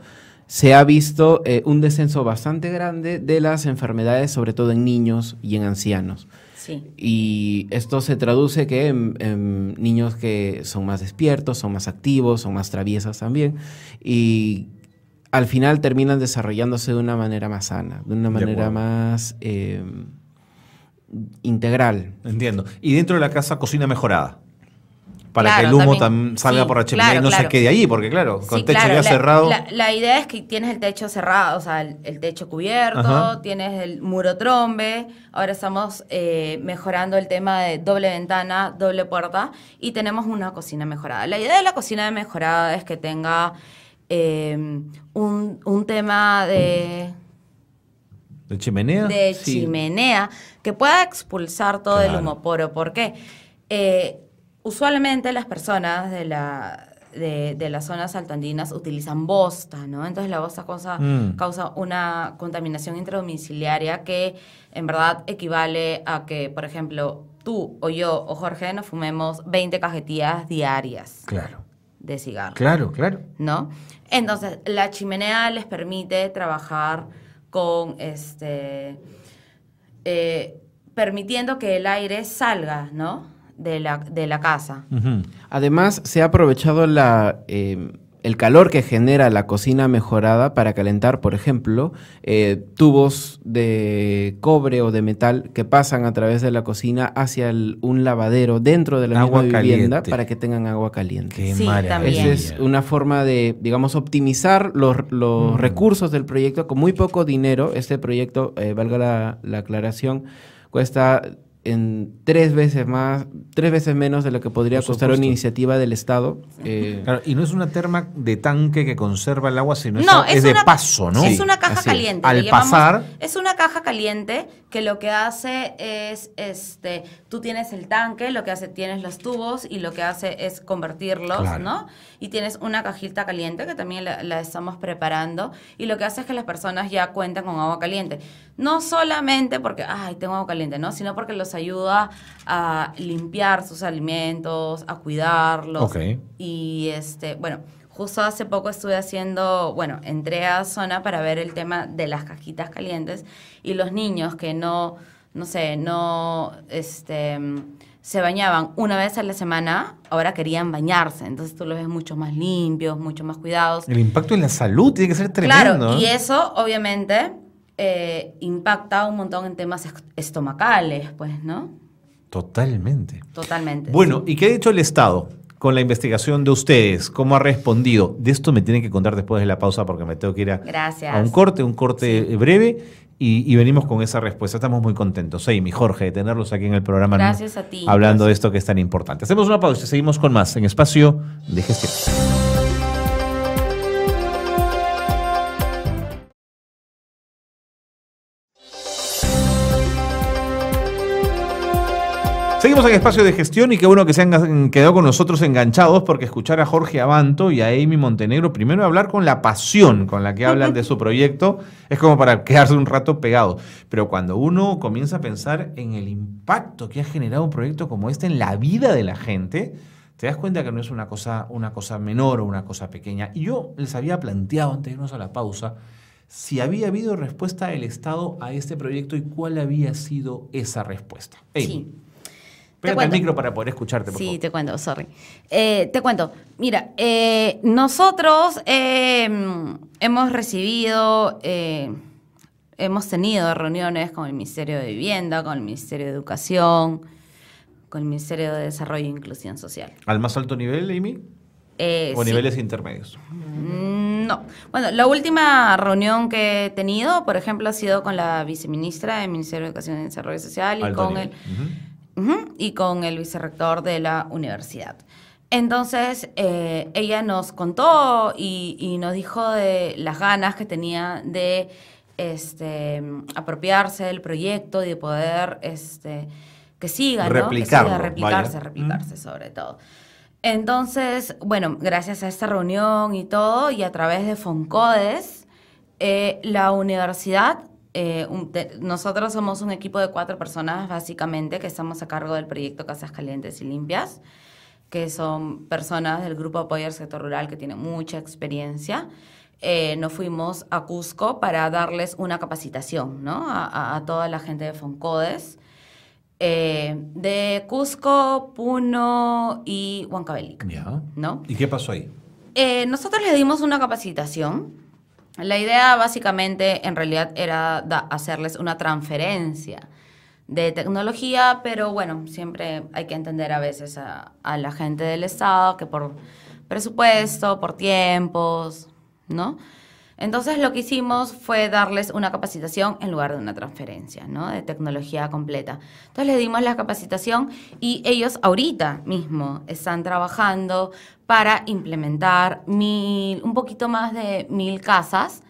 se ha visto un descenso bastante grande de las enfermedades, sobre todo en niños y en ancianos. Sí. Y esto se traduce que en niños que son más despiertos, son más activos, son más traviesas también, y al final terminan desarrollándose de una manera más sana, de una manera más integral. Entiendo. Y dentro de la casa, cocina mejorada. Para que el humo salga por la chimenea y no se quede allí, porque con techo ya cerrado... La idea es que tienes el techo cerrado, o sea, el techo cubierto, tienes el muro trombe, ahora estamos mejorando el tema de doble ventana, doble puerta, y tenemos una cocina mejorada. La idea de la cocina mejorada es que tenga un tema de... ¿De chimenea? De chimenea, que pueda expulsar todo el humo. ¿Por qué? Usualmente las personas de las zonas altoandinas utilizan bosta, ¿no? Entonces la bosta causa una contaminación intradomiciliaria que en verdad equivale a que, por ejemplo, tú o yo o Jorge nos fumemos 20 cajetillas diarias de cigarro. Claro. ¿No? Entonces la chimenea les permite trabajar con permitiendo que el aire salga, ¿no? De la casa. Además, se ha aprovechado el calor que genera la cocina mejorada para calentar, por ejemplo, tubos de cobre o de metal que pasan a través de la cocina hacia un lavadero dentro de la misma vivienda para que tengan agua caliente. ¡Qué maravilla! Esa es una forma de, optimizar los recursos del proyecto con muy poco dinero. Este proyecto, valga la aclaración, cuesta en 3 veces menos de lo que podría costar una iniciativa del Estado. Claro, y no es una terma de tanque que conserva el agua, sino No, es de paso, ¿no? Es una caja así es. caliente. Al le llamamos- pasar- Es una caja caliente que lo que hace es, tú tienes el tanque, lo que hace, tienes los tubos y lo que hace es convertirlos, Claro. ¿no? Y tienes una cajita caliente que también la estamos preparando y lo que hace es que las personas ya cuentan con agua caliente. No solamente porque, ay, tengo agua caliente, ¿no? Sino porque los ayuda a limpiar sus alimentos, a cuidarlos. Ok. Y bueno, justo hace poco estuve entré a Zona para ver el tema de las cajitas calientes y los niños que se bañaban una vez a la semana, ahora querían bañarse. Entonces tú los ves mucho más limpios, mucho más cuidados. El impacto en la salud tiene que ser tremendo. Claro, y ¿eh? eso obviamente impacta un montón en temas estomacales, pues, ¿no? Totalmente. Totalmente. Bueno, ¿y qué ha dicho el Estado con la investigación de ustedes? ¿Cómo ha respondido? De esto me tienen que contar después de la pausa porque me tengo que ir Gracias. a un corte breve y venimos con esa respuesta. Estamos muy contentos, Amy, Jorge, de tenerlos aquí en el programa. Gracias a ti. Hablando de esto que es tan importante. Hacemos una pausa y seguimos con más en Espacio de Gestión. Seguimos en Espacio de Gestión y qué bueno que se han quedado con nosotros enganchados porque escuchar a Jorge Abanto y a Amy Montenegro, primero hablar con la pasión con la que hablan de su proyecto, es como para quedarse un rato pegados. Pero cuando uno comienza a pensar en el impacto que ha generado un proyecto como este en la vida de la gente, te das cuenta que no es una cosa menor o una cosa pequeña. Y yo les había planteado, antes de irnos a la pausa, si había habido respuesta del Estado a este proyecto y cuál había sido esa respuesta. Amy. Sí. Pégate el micro para poder escucharte, por Sí, favor. te cuento, sorry. Te cuento. Mira, nosotros hemos recibido, hemos tenido reuniones con el Ministerio de Vivienda, con el Ministerio de Educación, con el Ministerio de Desarrollo e Inclusión Social. ¿Al más alto nivel, Amy? ¿O Sí. niveles intermedios? No. Bueno, la última reunión que he tenido, por ejemplo, ha sido con la viceministra del Ministerio de Educación y Desarrollo Social y Alto con nivel. y con el vicerrector de la universidad. Entonces, ella nos contó y nos dijo de las ganas que tenía de apropiarse del proyecto y de poder que siga, ¿no? Replicarlo, Que siga, replicarse, vaya. replicarse sobre todo. Entonces, bueno, gracias a esta reunión y todo, y a través de Foncodes, la universidad, nosotros somos un equipo de 4 personas básicamente que estamos a cargo del proyecto Casas Calientes y Limpias, que son personas del Grupo Apoyo al Sector Rural que tienen mucha experiencia. Nos fuimos a Cusco para darles una capacitación, ¿no? a toda la gente de Foncodes. De Cusco, Puno y Huancavelica, Ya. ¿no? ¿Y qué pasó ahí? Nosotros les dimos una capacitación. La idea básicamente en realidad era hacerles una transferencia de tecnología, pero bueno, siempre hay que entender a veces a la gente del Estado que por presupuesto, por tiempos, ¿no? Entonces lo que hicimos fue darles una capacitación en lugar de una transferencia, ¿no? De tecnología completa. Entonces les dimos la capacitación y ellos ahorita mismo están trabajando para implementar un poquito más de 1,000 casas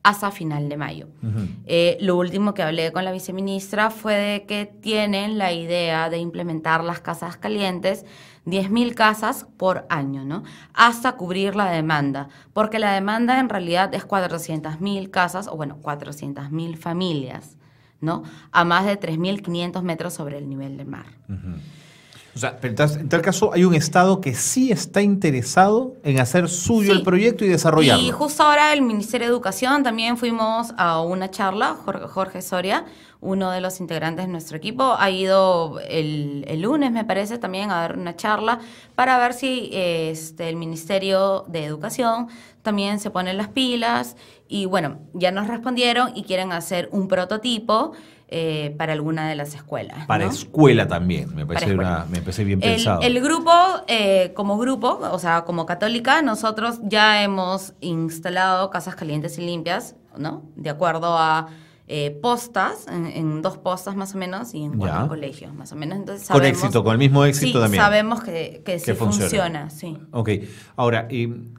hasta final de mayo. Lo último que hablé con la viceministra fue de que tienen la idea de implementar las casas calientes, 10,000 casas por año, ¿no? Hasta cubrir la demanda, porque la demanda en realidad es 400,000 casas, o bueno, 400,000 familias, ¿no? A más de 3.500 metros sobre el nivel del mar. O sea, pero en tal caso hay un Estado que sí está interesado en hacer suyo Sí. el proyecto y desarrollarlo. Y justo ahora el Ministerio de Educación también fuimos a una charla, Jorge Soria, uno de los integrantes de nuestro equipo, ha ido el lunes, me parece, también a dar una charla para ver si el Ministerio de Educación también se pone las pilas y bueno, ya nos respondieron y quieren hacer un prototipo para alguna de las escuelas. Para ¿no? escuela también, me Para parece, escuela. me parece bien pensado. El grupo, como grupo, o sea, como católica, nosotros ya hemos instalado casas calientes y limpias, ¿no? De acuerdo a postas, en 2 postas más o menos, y en 4 colegios más o menos. Entonces con éxito, con el mismo éxito también. Sabemos que sí funciona. Sí. Ok. Ahora,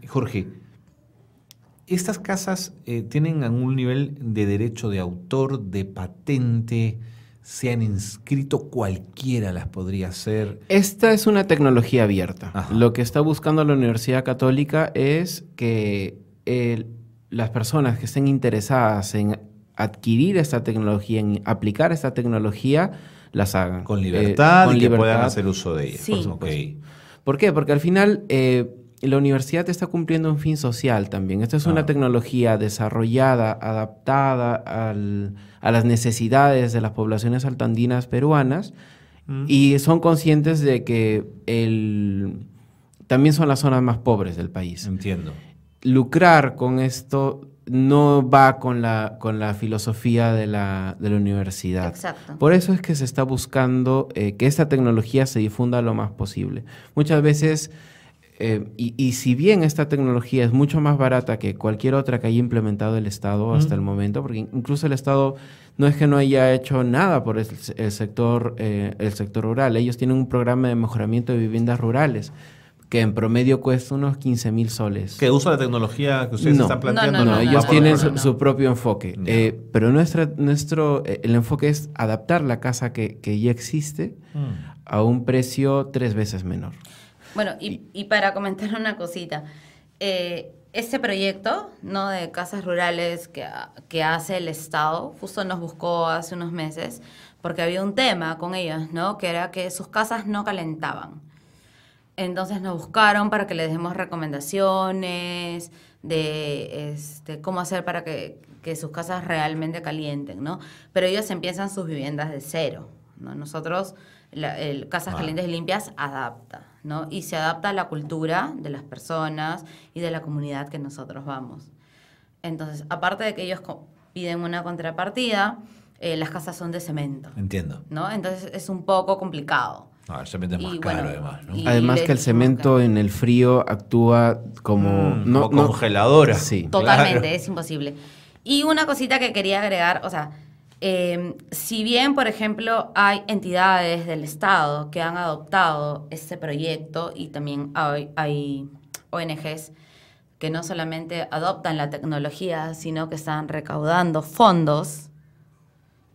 Jorge, ¿estas casas tienen algún nivel de derecho de autor, de patente? ¿Se han inscrito? ¿Cualquiera las podría hacer? Esta es una tecnología abierta. Ajá. Lo que está buscando la Universidad Católica es que las personas que estén interesadas en adquirir esta tecnología, en aplicar esta tecnología, las hagan. Con libertad y que puedan hacer uso de ella. Sí. Okay. ¿Por qué? Porque al final la universidad está cumpliendo un fin social también. Esta es una tecnología desarrollada, adaptada a las necesidades de las poblaciones altoandinas peruanas y son conscientes de que también son las zonas más pobres del país. Entiendo. Lucrar con esto no va con la filosofía de la universidad. Exacto. Por eso es que se está buscando que esta tecnología se difunda lo más posible. Muchas veces, y si bien esta tecnología es mucho más barata que cualquier otra que haya implementado el Estado hasta el momento, porque incluso el Estado no es que no haya hecho nada por el sector rural. Ellos tienen un programa de mejoramiento de viviendas rurales que en promedio cuesta unos 15,000 soles. ¿Que usa la tecnología que ustedes están planteando? No, ellos tienen su propio enfoque. Pero el enfoque es adaptar la casa que ya existe a un precio 3 veces menor. Bueno, y para comentar una cosita, este proyecto, ¿no?, de casas rurales que hace el Estado, justo nos buscó hace unos meses, porque había un tema con ellos, ¿no?, que era que sus casas no calentaban. Entonces nos buscaron para que les demos recomendaciones de cómo hacer para que sus casas realmente calienten, ¿no? Pero ellos empiezan sus viviendas de cero, ¿no? Nosotros, Casas Calientes y Limpias, adapta, ¿no? Y se adapta a la cultura de las personas y de la comunidad que nosotros vamos. Entonces, aparte de que ellos piden una contrapartida, las casas son de cemento. Entiendo. ¿No? Entonces es un poco complicado. El cemento es más caro, además, ¿no? Además que el cemento en el frío actúa como... como congeladora. Sí. Totalmente, Claro. es imposible. Y una cosita que quería agregar, o sea, si bien, por ejemplo, hay entidades del Estado que han adoptado este proyecto y también hay ONGs que no solamente adoptan la tecnología, sino que están recaudando fondos,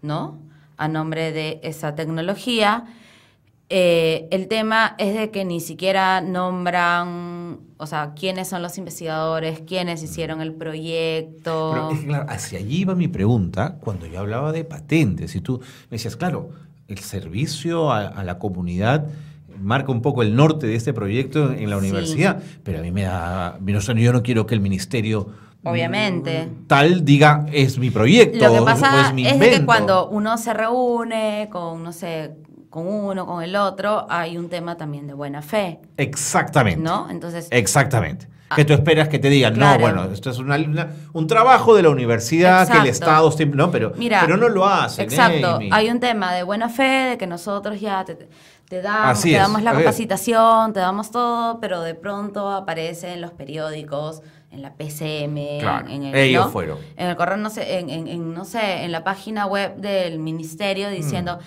¿no?, a nombre de esa tecnología. El tema es de que ni siquiera nombran, o sea, quiénes son los investigadores, quiénes hicieron el proyecto. Pero es que, claro, hacia allí iba mi pregunta cuando yo hablaba de patentes. Y tú me decías, claro, el servicio a la comunidad marca un poco el norte de este proyecto en la universidad, pero a mí me da... yo no quiero que el ministerio... Obviamente. Tal diga, es mi proyecto. Lo que pasa es mi es invento. de que cuando uno se reúne con, no sé, con uno, con el otro, hay un tema también de buena fe. Exactamente. ¿No? Entonces... Exactamente. Que tú esperas que te digan, claro. no, bueno, esto es un trabajo de la universidad, Exacto. que el Estado... No, pero no lo hacen. Exacto. Amy. Hay un tema de buena fe, de que nosotros ya te Así damos la a ver. capacitación, te damos todo, pero de pronto aparece en los periódicos, en la PCM, Claro, en el, ellos ¿no?, fueron. en el correo, no sé, en la página web del ministerio diciendo...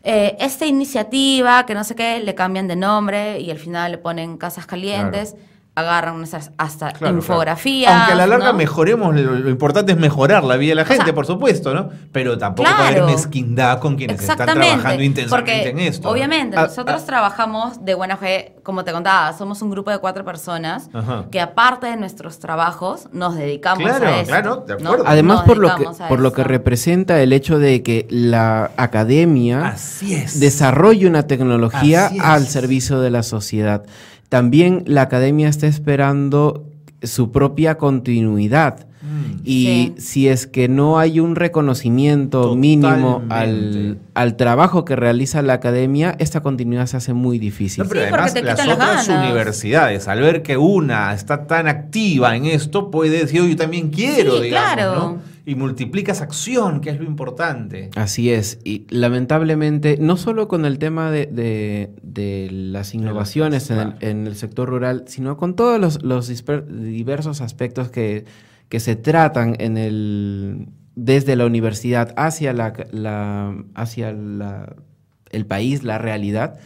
esta iniciativa, que no sé qué, le cambian de nombre y al final le ponen Casas Calientes, agarran nuestras hasta infografías. Aunque a la larga ¿no? mejoremos, lo importante es mejorar la vida de la gente, por supuesto, ¿no? Pero tampoco puede haber mezquindad con quienes están trabajando intensamente en esto. Obviamente, nosotros trabajamos de buena fe, como te contaba, somos un grupo de 4 personas que aparte de nuestros trabajos nos dedicamos a eso. Claro, de acuerdo. ¿no? Además, Nos por lo que representa el hecho de que la academia desarrolle una tecnología al servicio de la sociedad. También la academia está esperando su propia continuidad. Y si es que no hay un reconocimiento mínimo al trabajo que realiza la academia, esta continuidad se hace muy difícil. No, pero además las otras universidades, al ver que una está tan activa en esto, puede decir, yo también quiero, digamos, claro. ¿no? Y multiplicas acción, que es lo importante. Así es. Y lamentablemente, no solo con el tema de las innovaciones en el sector rural, sino con todos los diversos aspectos que se tratan desde la universidad hacia el país, la realidad,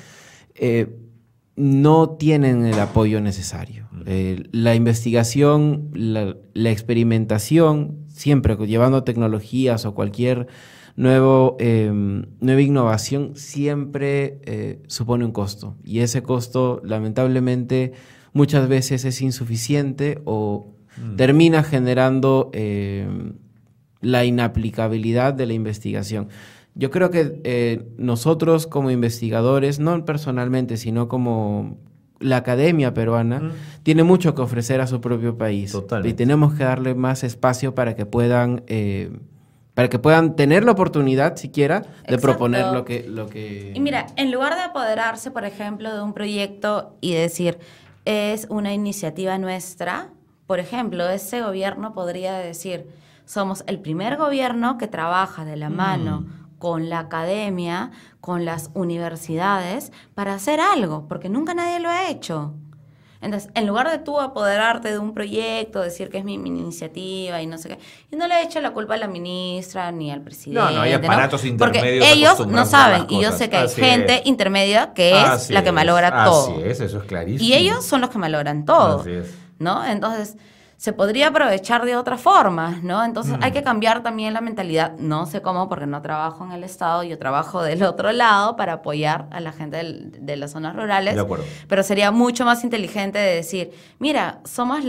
no tienen el apoyo necesario. La investigación, la experimentación, siempre llevando tecnologías o cualquier nueva innovación, siempre supone un costo. Y ese costo, lamentablemente, muchas veces es insuficiente o termina generando la inaplicabilidad de la investigación. Yo creo que nosotros como investigadores, no personalmente, sino como la academia peruana, tiene mucho que ofrecer a su propio país. Totalmente. Y tenemos que darle más espacio para que puedan tener la oportunidad siquiera de Exacto. proponer lo que... Y mira, en lugar de apoderarse, por ejemplo, de un proyecto y decir, es una iniciativa nuestra, por ejemplo, ese gobierno podría decir, somos el primer gobierno que trabaja de la mano con la academia, con las universidades, para hacer algo, porque nunca nadie lo ha hecho. Entonces, en lugar de tú apoderarte de un proyecto, decir que es mi iniciativa y no sé qué, y no le he hecho la culpa a la ministra ni al presidente. No, hay aparatos intermedios. Porque ellos no acostumbrados a saben, las y yo cosas. sé que hay Así gente es. intermedia que es Así la que es. malogra todo. Así es, eso es clarísimo. Y ellos son los que malogran todo, Así es. ¿no? Entonces, se podría aprovechar de otras formas, ¿no? Entonces, hay que cambiar también la mentalidad. No sé cómo, porque no trabajo en el Estado, yo trabajo del otro lado para apoyar a la gente de las zonas rurales. De acuerdo. Pero sería mucho más inteligente de decir, mira, somos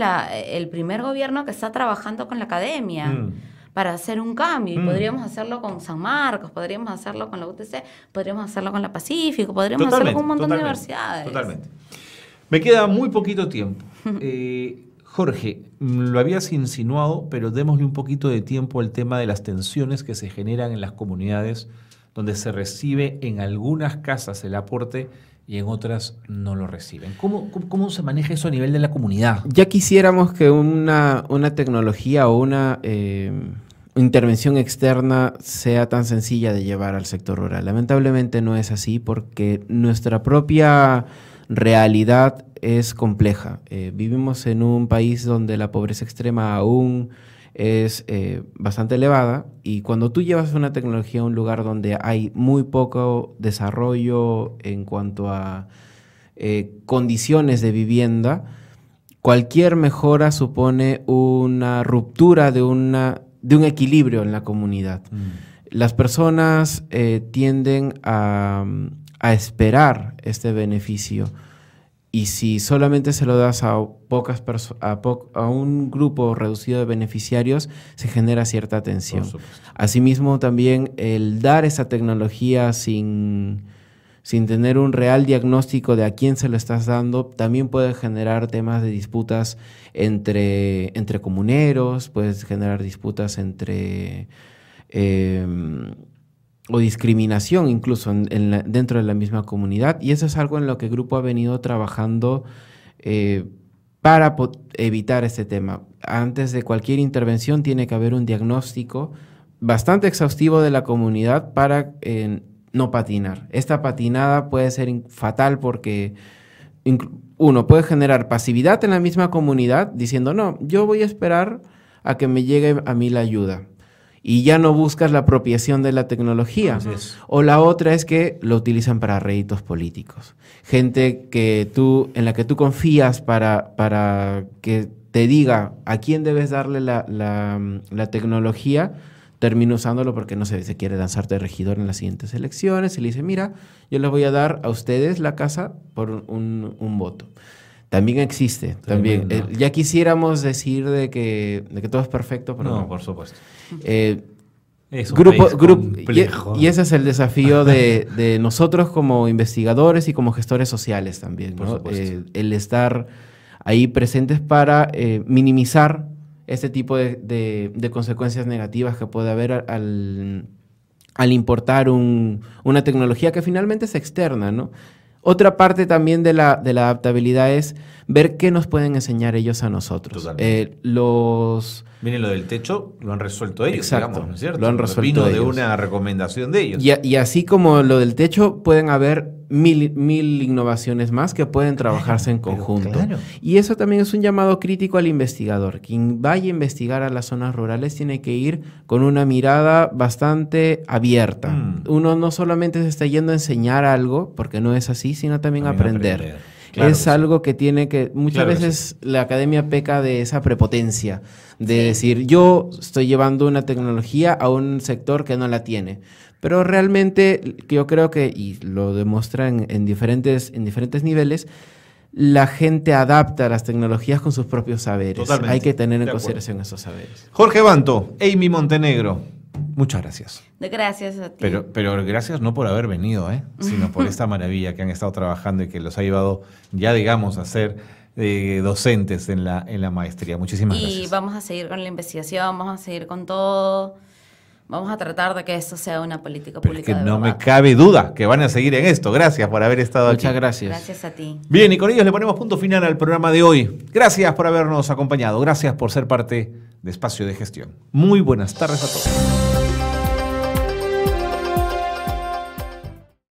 el primer gobierno que está trabajando con la academia. Para hacer un cambio, y podríamos hacerlo con San Marcos, podríamos hacerlo con la UTC, podríamos hacerlo con la Pacífico, podríamos hacerlo con un montón de universidades. Totalmente. Me queda muy poquito tiempo. Jorge, lo habías insinuado, pero démosle un poquito de tiempo al tema de las tensiones que se generan en las comunidades donde se recibe en algunas casas el aporte y en otras no lo reciben. ¿Cómo se maneja eso a nivel de la comunidad? Ya quisiéramos que una tecnología o una intervención externa sea tan sencilla de llevar al sector rural. Lamentablemente no es así porque nuestra propia realidad es compleja. Vivimos en un país donde la pobreza extrema aún es bastante elevada, y cuando tú llevas una tecnología a un lugar donde hay muy poco desarrollo en cuanto a condiciones de vivienda, cualquier mejora supone una ruptura de un equilibrio en la comunidad. Las personas tienden a esperar este beneficio, y si solamente se lo das a un grupo reducido de beneficiarios, se genera cierta tensión. Asimismo, también el dar esa tecnología sin tener un real diagnóstico de a quién se lo estás dando, también puede generar temas de disputas entre comuneros, puede generar disputas o discriminación incluso dentro de la misma comunidad, y eso es algo en lo que el grupo ha venido trabajando para evitar este tema. Antes de cualquier intervención tiene que haber un diagnóstico bastante exhaustivo de la comunidad para no patinar. Esta patinada puede ser fatal porque uno puede generar pasividad en la misma comunidad diciendo, no, yo voy a esperar a que me llegue a mí la ayuda. Y ya no buscas la apropiación de la tecnología. O la otra es que lo utilizan para réditos políticos. Gente en la que tú confías para que te diga a quién debes darle la tecnología, termina usándolo porque no sé, se quiere lanzarte de regidor en las siguientes elecciones y le dice, mira, yo les voy a dar a ustedes la casa por un voto. También existe. También. Ya quisiéramos decir de que todo es perfecto, pero no, por supuesto. Es un país complejo. Y ese es el desafío de nosotros como investigadores y como gestores sociales también, ¿no? El estar ahí presentes para minimizar este tipo de consecuencias negativas que puede haber al importar una tecnología que finalmente es externa, ¿no? Otra parte también de la adaptabilidad es ver qué nos pueden enseñar ellos a nosotros. Miren, lo del techo lo han resuelto ellos, exacto, digamos, ¿no es cierto? Lo han resuelto Vino ellos. de una recomendación de ellos. Y así como lo del techo, pueden haber mil innovaciones más que pueden trabajarse en conjunto. Claro. Y eso también es un llamado crítico al investigador. Quien vaya a investigar a las zonas rurales tiene que ir con una mirada bastante abierta. Uno no solamente se está yendo a enseñar algo, porque no es así, sino también aprender. Claro es algo que tiene que... Muchas veces la academia peca de esa prepotencia, de decir, yo estoy llevando una tecnología a un sector que no la tiene. Pero realmente yo creo que, y lo demuestran en diferentes niveles, la gente adapta las tecnologías con sus propios saberes. Totalmente. Hay que tener en consideración esos saberes. Jorge Banto, Amy Montenegro, muchas gracias. Gracias a ti. Pero gracias no por haber venido, sino por esta maravilla que han estado trabajando y que los ha llevado ya, digamos, a ser docentes en la maestría. Muchísimas gracias. Y vamos a seguir con la investigación, vamos a seguir con todo. Vamos a tratar de que esto sea una política pública. Es que de no verdad. me cabe duda que van a seguir en esto. Gracias por haber estado aquí. Muchas gracias. Gracias a ti. Bien, y con ellos le ponemos punto final al programa de hoy. Gracias por habernos acompañado. Gracias por ser parte de Espacio de Gestión. Muy buenas tardes a todos.